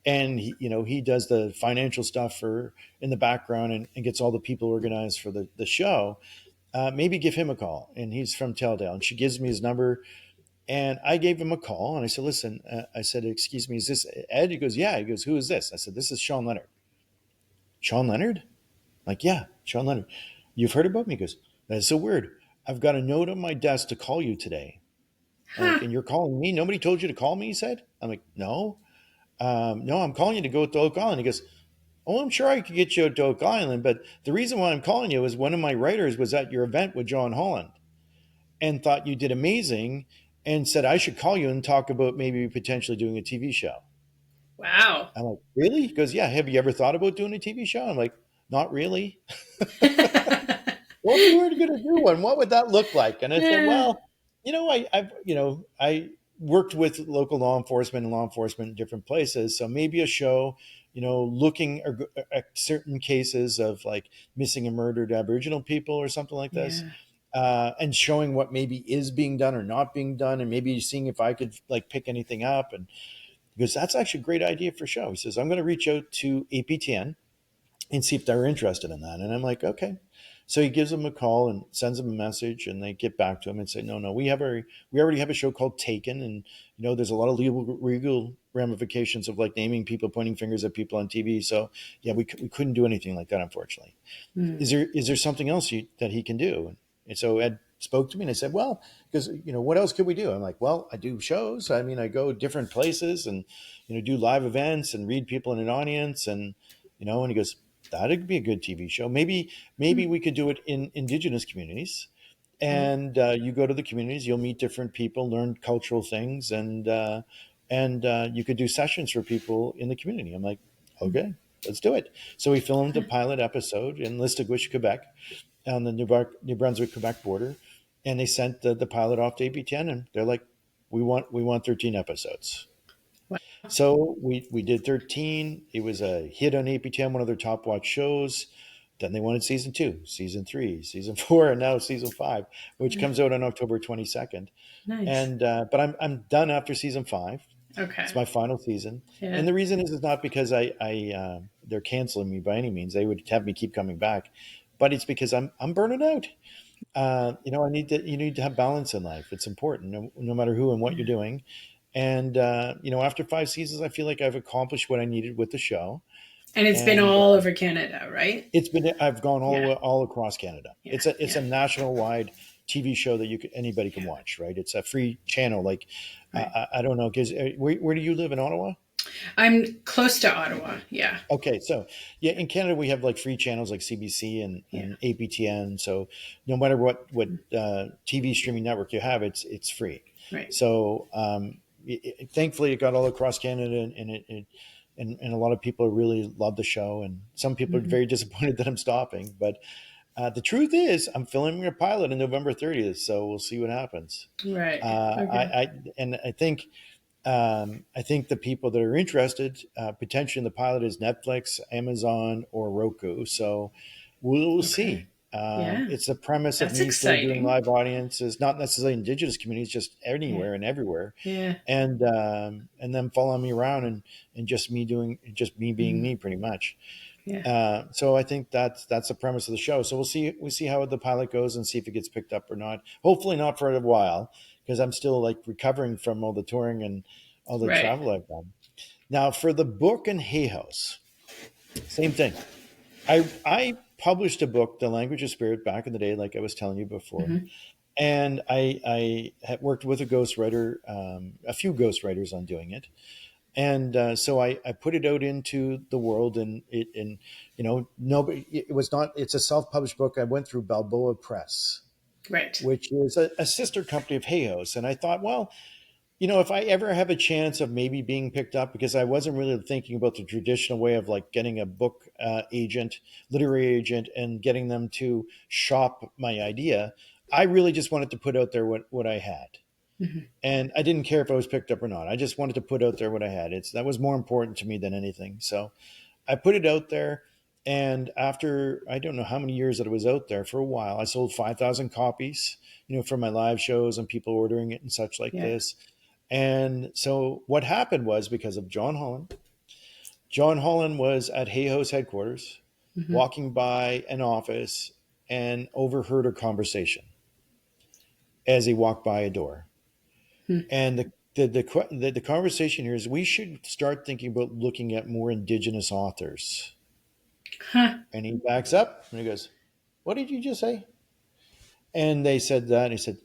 and he does the financial stuff for in the background and gets all the people organized for the show. Maybe give him a call. And he's from Telltale. And she gives me his number and I gave him a call and I said, listen, I said, excuse me, is this Ed? He goes, yeah. He goes, who is this? I said, this is Shawn Leonard. Shawn Leonard? Like, yeah, Shawn Leonard. You've heard about me? He goes, that's so weird. I've got a note on my desk to call you today. I'm like, Huh. and you're calling me? Nobody told you to call me, he said. I'm like, no. No, I'm calling you to go to Oak Island. He goes, oh, I'm sure I could get you to Oak Island. But the reason why I'm calling you is one of my writers was at your event with John Holland and thought you did amazing and said I should call you and talk about maybe potentially doing a TV show. Wow. I'm like, really? He goes, yeah. Have you ever thought about doing a TV show? I'm like, not really. Well, if you were going to do one, what would that look like? And I said, Yeah. well, I worked with local law enforcement and law enforcement in different places. So maybe a show, looking at certain cases of like missing and murdered Aboriginal people or something like this. Yeah. And showing what maybe is being done or not being done, and maybe seeing if I could like pick anything up. And because that's actually a great idea for a show. He says, I'm going to reach out to APTN and see if they're interested in that. And I'm like, okay. So he gives them a call and sends them a message, and they get back to him and say, no, we already have a show called Taken, and there's a lot of legal ramifications of like naming people, pointing fingers at people on TV. So yeah, we couldn't do anything like that, unfortunately. Mm. Is there something else that he can do? And so Ed spoke to me and I said, well, because what else could we do? I'm like, well, I do shows. I mean, I go different places and do live events and read people in an audience, and he goes, that'd be a good TV show. Maybe we could do it in Indigenous communities. Mm. And you go to the communities, you'll meet different people, learn cultural things, and you could do sessions for people in the community. I'm like, okay, let's do it. So we filmed a pilot episode in Listigwish, Quebec, on the New Brunswick Quebec border, and they sent the pilot off to AP10, and they're like, we want 13 episodes. Wow. So we did 13. It was a hit on AP10, one of their top watch shows. Then they wanted season 2, season 3, season 4, and now season 5, which comes out on October 22nd. Nice. And but I'm done after season 5. Okay. It's my final season, Yeah. and the reason is not because I they're canceling me by any means. They would have me keep coming back, but it's because I'm burning out. You need to have balance in life. It's important, no matter who and what you're Yeah. doing. And after 5 seasons, I feel like I've accomplished what I needed with the show. And it's been And all over Canada, right? I've gone Yeah. all across Canada. Yeah. It's a Yeah. national wide TV show that anybody can Yeah. watch. Right? It's a free channel. Like Right. I don't know, because where do you live in Ottawa? I'm close to Ottawa. Yeah. Okay, so yeah, in Canada we have like free channels like CBC Yeah. and APTN. So no matter what TV streaming network you have, it's free. Right. So thankfully it got all across Canada, and a lot of people really love the show, and some people are Hmm. very disappointed that I'm stopping. But the truth is, I'm filming a pilot on November 30th, so we'll see what happens. Right. I, Okay. I and I think the people that are interested, potentially in the pilot, is Netflix, Amazon, or Roku. So we'll Okay. see. Yeah. It's the premise of That's me still doing exciting. live audiences, not necessarily Indigenous communities, just Yeah. anywhere and everywhere, Yeah. and then following me around and just me being Mm. me pretty much. Yeah. So I think that's the premise of the show. So we'll see how the pilot goes and see if it gets picked up or not. Hopefully not for a while because I'm still like recovering from all the touring and all the Right. travel I've done. Now for the book and Hay House, same thing. I published a book, The Language of Spirit, back in the day, like I was telling you before, Hmm. and I had worked with a ghostwriter, a few ghostwriters on doing it, and so I put it out into the world, and nobody. It was not. It's a self-published book. I went through Balboa Press, Right. which is a sister company of Hay House, and I thought, well, if I ever have a chance of maybe being picked up, because I wasn't really thinking about the traditional way of like getting a book agent, literary agent, and getting them to shop my idea. I really just wanted to put out there what I had. Hmm. And I didn't care if I was picked up or not. I just wanted to put out there what I had. That was more important to me than anything. So I put it out there. And after, I don't know how many years that it was out there, for a while, I sold 5,000 copies, for my live shows and people ordering it and such like Yeah. this. And so what happened was, because of John Holland was at Hay House headquarters, Hmm. walking by an office and overheard a conversation as he walked by a door. Hmm. And the conversation here is, we should start thinking about looking at more Indigenous authors. Huh. And he backs up and he goes, "What did you just say?" And they said that. And he said,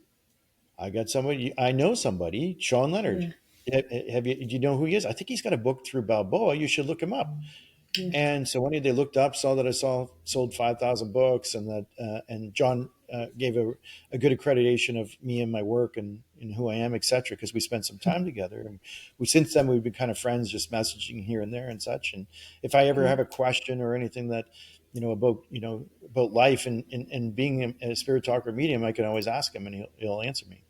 "I got somebody. I know somebody, Shawn Leonard. Yeah. Have you? Do you know who he is? I think he's got a book through Balboa. You should look him up." Yeah. And so one day they looked up, saw that I sold 5,000 books, and that and John gave a good accreditation of me and my work and who I am, etc. Because we spent some time together, and since then we've been kind of friends, just messaging here and there and such. And if I ever Yeah. have a question or anything that about life and being a spirit talker medium, I can always ask him, and he'll answer me.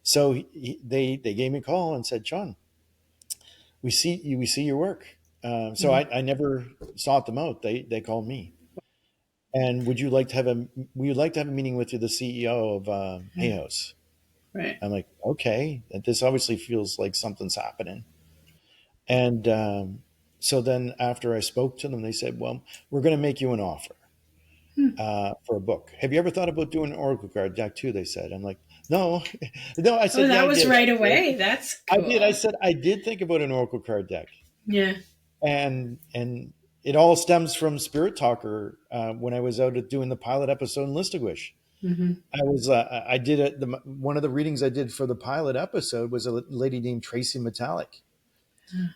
So they gave me a call and said, "John, we see your work." So Hmm. I never sought them out. They called me. And would you like to have a meeting with you, the CEO of Hay Yeah. House? Right. I'm like, okay, this obviously feels like something's happening. And so then after I spoke to them, they said, well, we're going to make you an offer Hmm. for a book. Have you ever thought about doing an Oracle card deck too? They said. I'm like, no, no. I Oh, said, yeah, that I was did. right away. That's I did. I cool. said, I did think about an Oracle card deck. Yeah. And it all stems from Spirit Talker when I was out at doing the pilot episode in Listigwish. Hmm. I did one of the readings I did for the pilot episode was a lady named Tracy Metallic.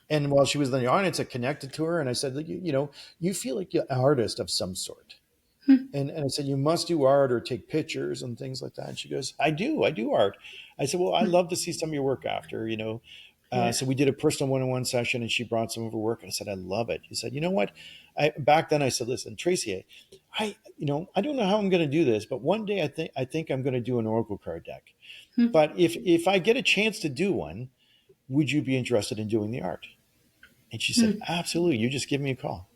And while she was in the audience, I connected to her and I said, you feel like you're an artist of some sort. Hmm. And I said, you must do art or take pictures and things like that. And she goes, I do art. I said, well, I'd love to see some of your work after. Yeah. So we did a personal one-on-one session and she brought some of her work and I said, I love it. She said, you know what? Back then I said, listen, Tracy, I don't know how I'm going to do this, but one day I think I'm going to do an Oracle card deck. Hmm. But if I get a chance to do one, would you be interested in doing the art? And she said, Hmm. absolutely. You just give me a call.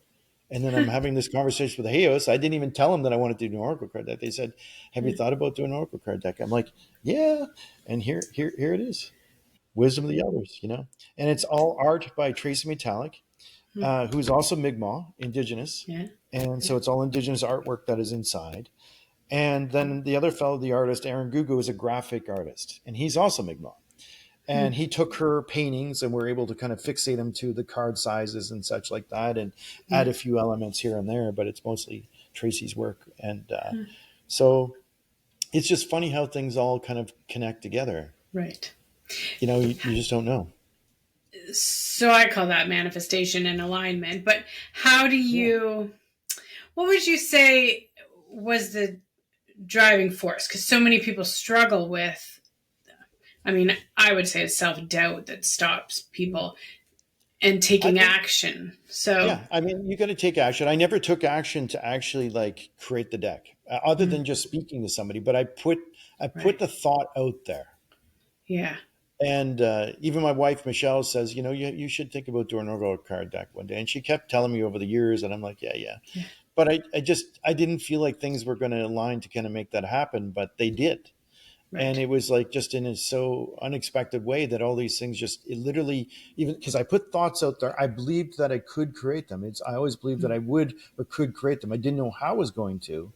And then I'm having this conversation with Hayos. I didn't even tell them that I wanted to do an Oracle card deck. They said, have you Yeah. thought about doing an Oracle card deck? I'm like, yeah. And here it is. Wisdom of the Elders. And it's all art by Tracy Metallic, Hmm. who's also Mi'kmaq, Indigenous. Yeah. And so it's all Indigenous artwork that is inside. And then the other fellow, the artist, Aaron Gugu, is a graphic artist. And he's also Mi'kmaq. Hmm. And he took her paintings and we're able to kind of fixate them to the card sizes and such like that and Yeah. add a few elements here and there, but it's mostly Tracy's work. And Hmm. so it's just funny how things all kind of connect together. Right. You just don't know. So I call that manifestation and alignment. But how do Yeah. you, what would you say was the driving force? Because so many people struggle with, I mean, I would say it's self doubt that stops people and I taking think, action. So, yeah, I mean, you got to take action. I never took action to actually like create the deck other mm, than just speaking to somebody, but I put right. the thought out there. Yeah. And even my wife, Michelle, says, you should think about doing an Oracle card deck one day. And she kept telling me over the years, and I'm like, yeah, yeah. Yeah. but I didn't feel like things were going to align to kind of make that happen, but they did. And Right. it was like just in a so unexpected way that all these things just it literally, even because I put thoughts out there, I believed that I could create them. I always believed that Mm. I would or could create them. I didn't know how I was going to,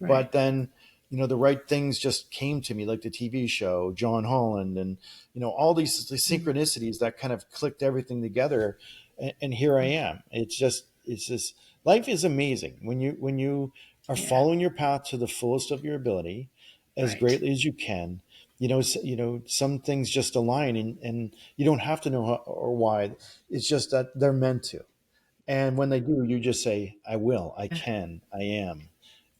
Right. but then the right things just came to me, like the TV show John Holland, and all these Mm. synchronicities that kind of clicked everything together, and here I am. It's just life is amazing when you are Yeah. following your path to the fullest of your ability, as Right. greatly as you can. Some things just align, and you don't have to know how or why. It's just that they're meant to, and when they do, you just say, "I will, I Yeah. can, I am."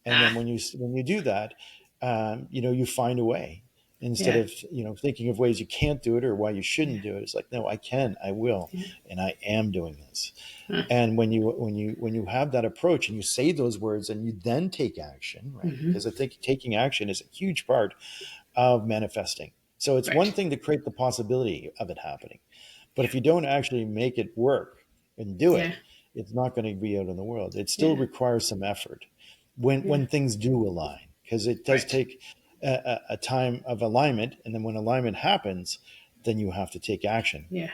And then Ah. when you do that, you find a way instead Yeah. of thinking of ways you can't do it or why you shouldn't Yeah. do it. It's like, no, I can, I will, Yeah. and I am doing this. Ah. And when you have that approach and you say those words and you then take action, right? Mm-hmm. Because I think taking action is a huge part of manifesting. So it's one Right. thing to create the possibility of it happening, but if you don't actually make it work and do Yeah. it, it's not going to be out in the world. It still Yeah. requires some effort when Yeah. things do align, because it does Right. take a time of alignment, and then when alignment happens, then you have to take action. Yeah.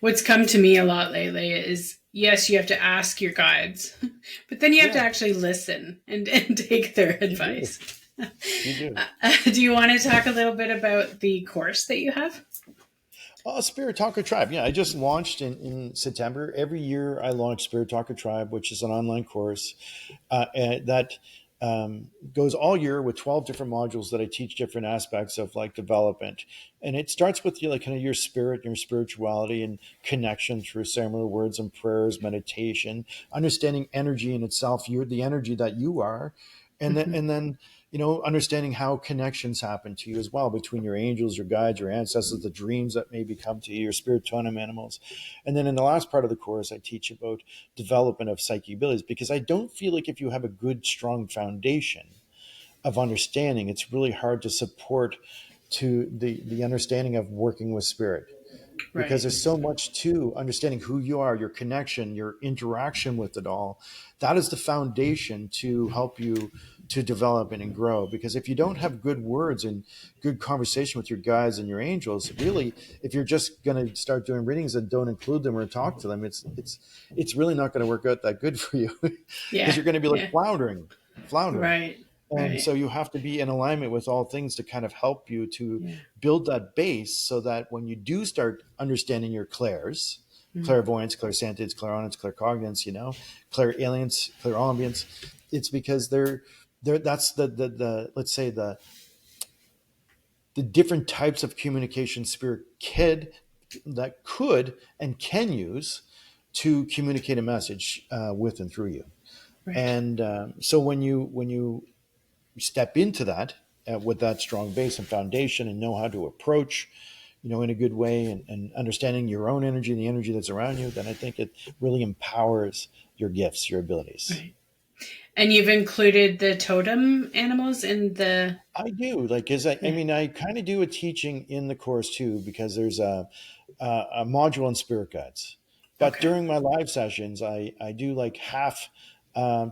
What's come to me a lot lately is, yes, you have to ask your guides, but then you have to Yeah, actually listen and take their you do. advice. You do. Do you want to talk a little bit about the course that you have? Spirit Talker Tribe. Yeah, I just launched in September. Every year I launch Spirit Talker Tribe, which is an online course that goes all year with 12 different modules that I teach different aspects of like development. And it starts with like kind of your spirit, your spirituality and connection through ceremonial words and prayers, meditation, understanding energy in itself. You're the energy that you are. Mm-hmm. And then understanding how connections happen to you as well between your angels, your guides, your ancestors, the dreams that maybe come to you, your spirit totem animals. And then in the last part of the course, I teach about development of psychic abilities, because I don't feel like if you have a good, strong foundation of understanding, it's really hard to support to the understanding of working with spirit, because Right. there's so much to understanding who you are, your connection, your interaction with it all. That is the foundation to help you to develop and grow. Because if you don't have good words and good conversation with your guides and your angels, really, if you're just going to start doing readings and don't include them or talk to them, it's really not going to work out that good for you, because Yeah. you're going to be like Yeah. floundering. Right. And Right. so you have to be in alignment with all things to kind of help you to Yeah. build that base, so that when you do start understanding your clairs, Mm. clairvoyance, clairsentience, clairaudience, claircognizance, clairalience, clairambience, it's because they're that's the let's say the different types of communication spirit could and can use to communicate a message with and through you. Right. And so when you step into that with that strong base and foundation, and know how to approach, in a good way, and understanding your own energy and the energy that's around you, then I think it really empowers your gifts, your abilities. Right. And you've included the totem animals in the. I do, like, cause I Yeah. mean, I kind of do a teaching in the course too, because there's a module on spirit guides. But Okay. during my live sessions, I do like half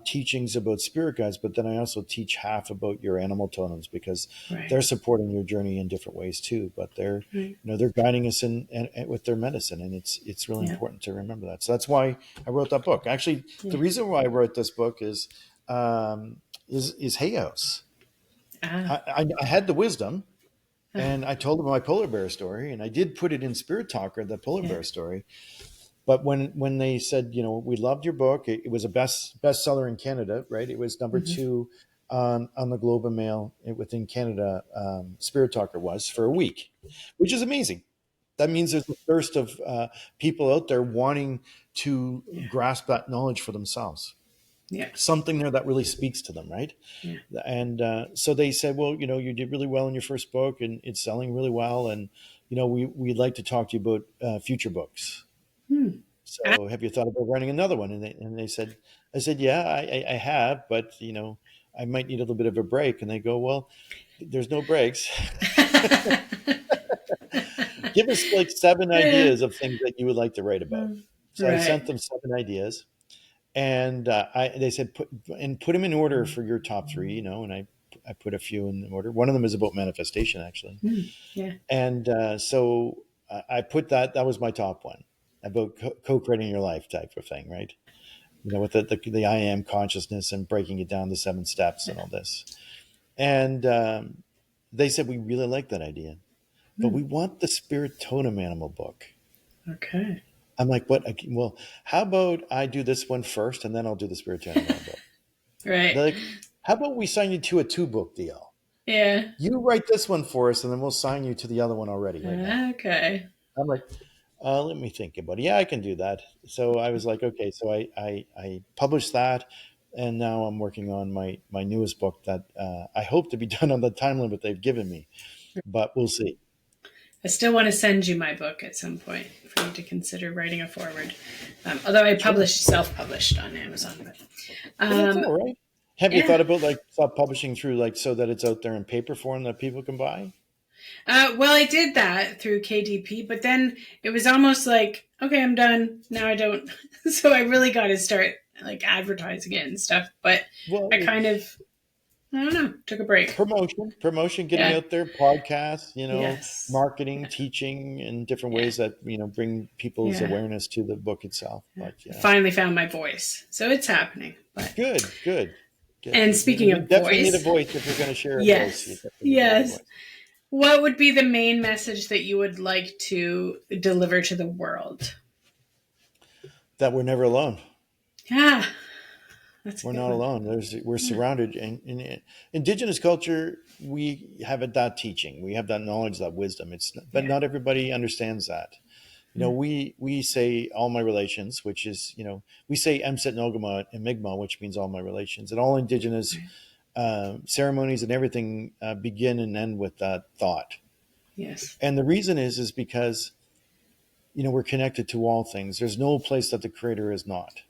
teachings about spirit guides, but then I also teach half about your animal totems, because Right. they're supporting your journey in different ways too. But they're, Right. they're guiding us in with their medicine, and it's really Yeah. important to remember that. So that's why I wrote that book. Actually, the Yeah. reason why I wrote this book is Hay House. Ah. I had the wisdom, Ah. and I told him my polar bear story, and I did put it in Spirit Talker, the polar Yeah. bear story. But when they said, we loved your book, it was a bestseller in Canada, right? It was number Mm-hmm. 2 on the Globe and Mail within Canada. Spirit Talker was for a week, which is amazing. That means there's a thirst of people out there wanting to Yeah. grasp that knowledge for themselves. Yeah. Something there that really speaks to them, right? Yeah. And so they said, well, you did really well in your first book, and it's selling really well, and we'd like to talk to you about future books. Hmm. Ah. So have you thought about writing another one? And they said, I said, yeah, I have, but I might need a little bit of a break. And they go, well, there's no breaks. Give us like 7 Yeah. ideas of things that you would like to write about. So I sent Right. them 7 ideas, And they said put them in order for your top three, and I put a few in order. One of them is about manifestation, actually. Yeah. And so I put that was my top one, about co-creating your life type of thing, right? With the I am consciousness and breaking it down to 7 steps and all this. And they said, we really like that idea, but we want the Spirit Totem Animal book. Okay. I'm like, what? Well, how about I do this one first and then I'll do the Spirit Totem Animal book? Right. They're like, how about we sign you to a 2-book deal? Yeah. You write this one for us and then we'll sign you to the other one already right now. Okay. I'm like, let me think about it. Yeah, I can do that. So I was like, okay. So I published that, and now I'm working on my newest book that I hope to be done on the time limit they've given me, but we'll see. I still want to send you my book at some point for you to consider writing a forward. Although I Sure. self-published on Amazon, but Well, that's all right. Have you yeah. thought about like self-publishing through like so that it's out there in paper form that people can buy? Well, I did that through KDP, but then it was almost like, okay, I'm done. Now I don't. So I really got to start like advertising it and stuff. But Well, I kind of, I don't know, took a break. promotion, getting Yeah. out there, podcasts, Yes. marketing, Yeah. teaching in different Yeah. ways that, bring people's Yeah. awareness to the book itself. Yeah. But yeah, Finally found my voice. So it's happening. But good, good, good. and speaking You of definitely need a voice, voice if you're going to share a voice. You yes. definitely need to have a Yes. voice. What would be the main message that you would like to deliver to the world? That we're never alone. Yeah, that's a We're good not one. alone. We're Yeah. surrounded. And in indigenous culture, we have that teaching. We have that knowledge, that wisdom. But Yeah. not everybody understands that. We say all my relations, which is, we say Emset Nogama and Mi'kmaq, which means all my relations. And all indigenous Right. ceremonies and everything begin and end with that thought. Yes. And the reason is because, we're connected to all things. There's no place that the creator is not.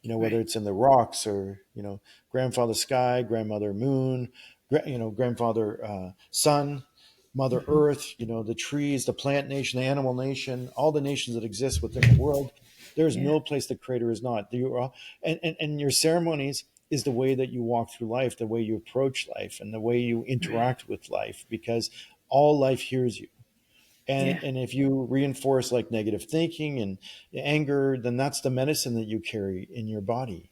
Whether Right. it's in the rocks or, grandfather sky, grandmother moon, grandfather sun, mother Mm-hmm. earth, the trees, the plant nation, the animal nation, all the nations that exist within the world. There's Yeah. no place the creator is not. And your ceremonies is the way that you walk through life, the way you approach life, and the way you Right. interact with life, because all life hears you. and Yeah. and if you reinforce like negative thinking and anger, then that's the medicine that you carry in your body.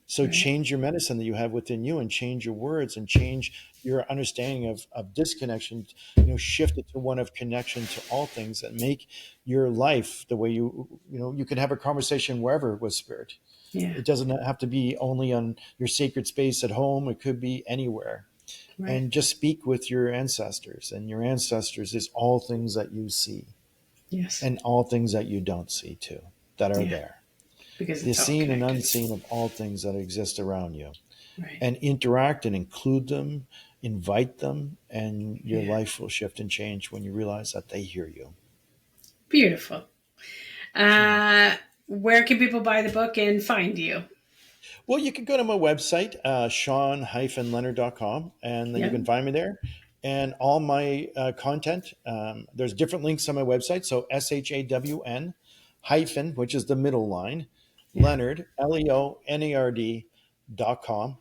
So Right. change your medicine that you have within you, and change your words, and change your understanding of disconnection, shift it to one of connection to all things, and make your life the way you can have a conversation wherever with spirit. Yeah. It doesn't have to be only on your sacred space at home. It could be anywhere. Right. And just speak with your ancestors, and your ancestors is all things that you see Yes. and all things that you don't see too, that are Yeah. there, Because the it's all seen and connected. unseen of all things that exist around you. Right. And interact and include them, invite them, and your Yeah. life will shift and change when you realize that they hear you. Beautiful. Where can people buy the book and find you? Well, you can go to my website, shawn-leonard.com, and then you Yep. can find me there. And all my content, there's different links on my website. So SHAWN hyphen, which is the middle line, Yeah. Leonard, LEONARD.com. Yep.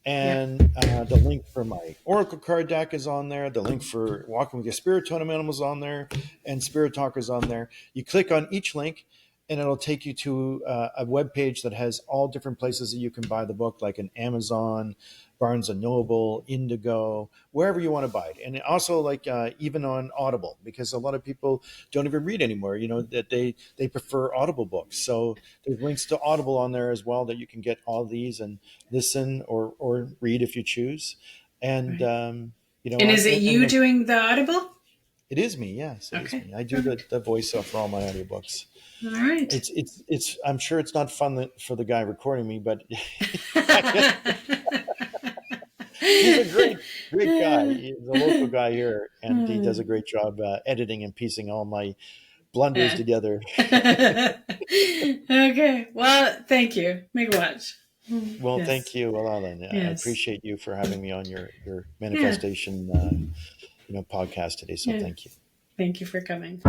And the link for my Oracle card deck is on there. The link for Walking with Your Spirit Totem Animals on there, and Spirit Talkers on there. You click on each link, and it'll take you to a web page that has all different places that you can buy the book, like an Amazon, Barnes and Noble, Indigo, wherever you want to buy it. And also like even on Audible, because a lot of people don't even read anymore, that they prefer Audible books. So there's links to Audible on there as well, that you can get all these and listen or read if you choose. And, Right. And is it you and doing the Audible? it is me. Yes, it is Okay. me. I do the, Perfect. the voice for all my audiobooks. All right. It's I'm sure it's not fun for the guy recording me, but I guess he's a great guy. He's a local guy here, and he does a great job editing and piecing all my blunders Yeah. together. Okay. Well, thank you. Make a watch. Well, thank Yes. you, Alan. I Yes. appreciate you for having me on your Yeah. manifestation podcast today. So Yeah. thank you. Thank you for coming.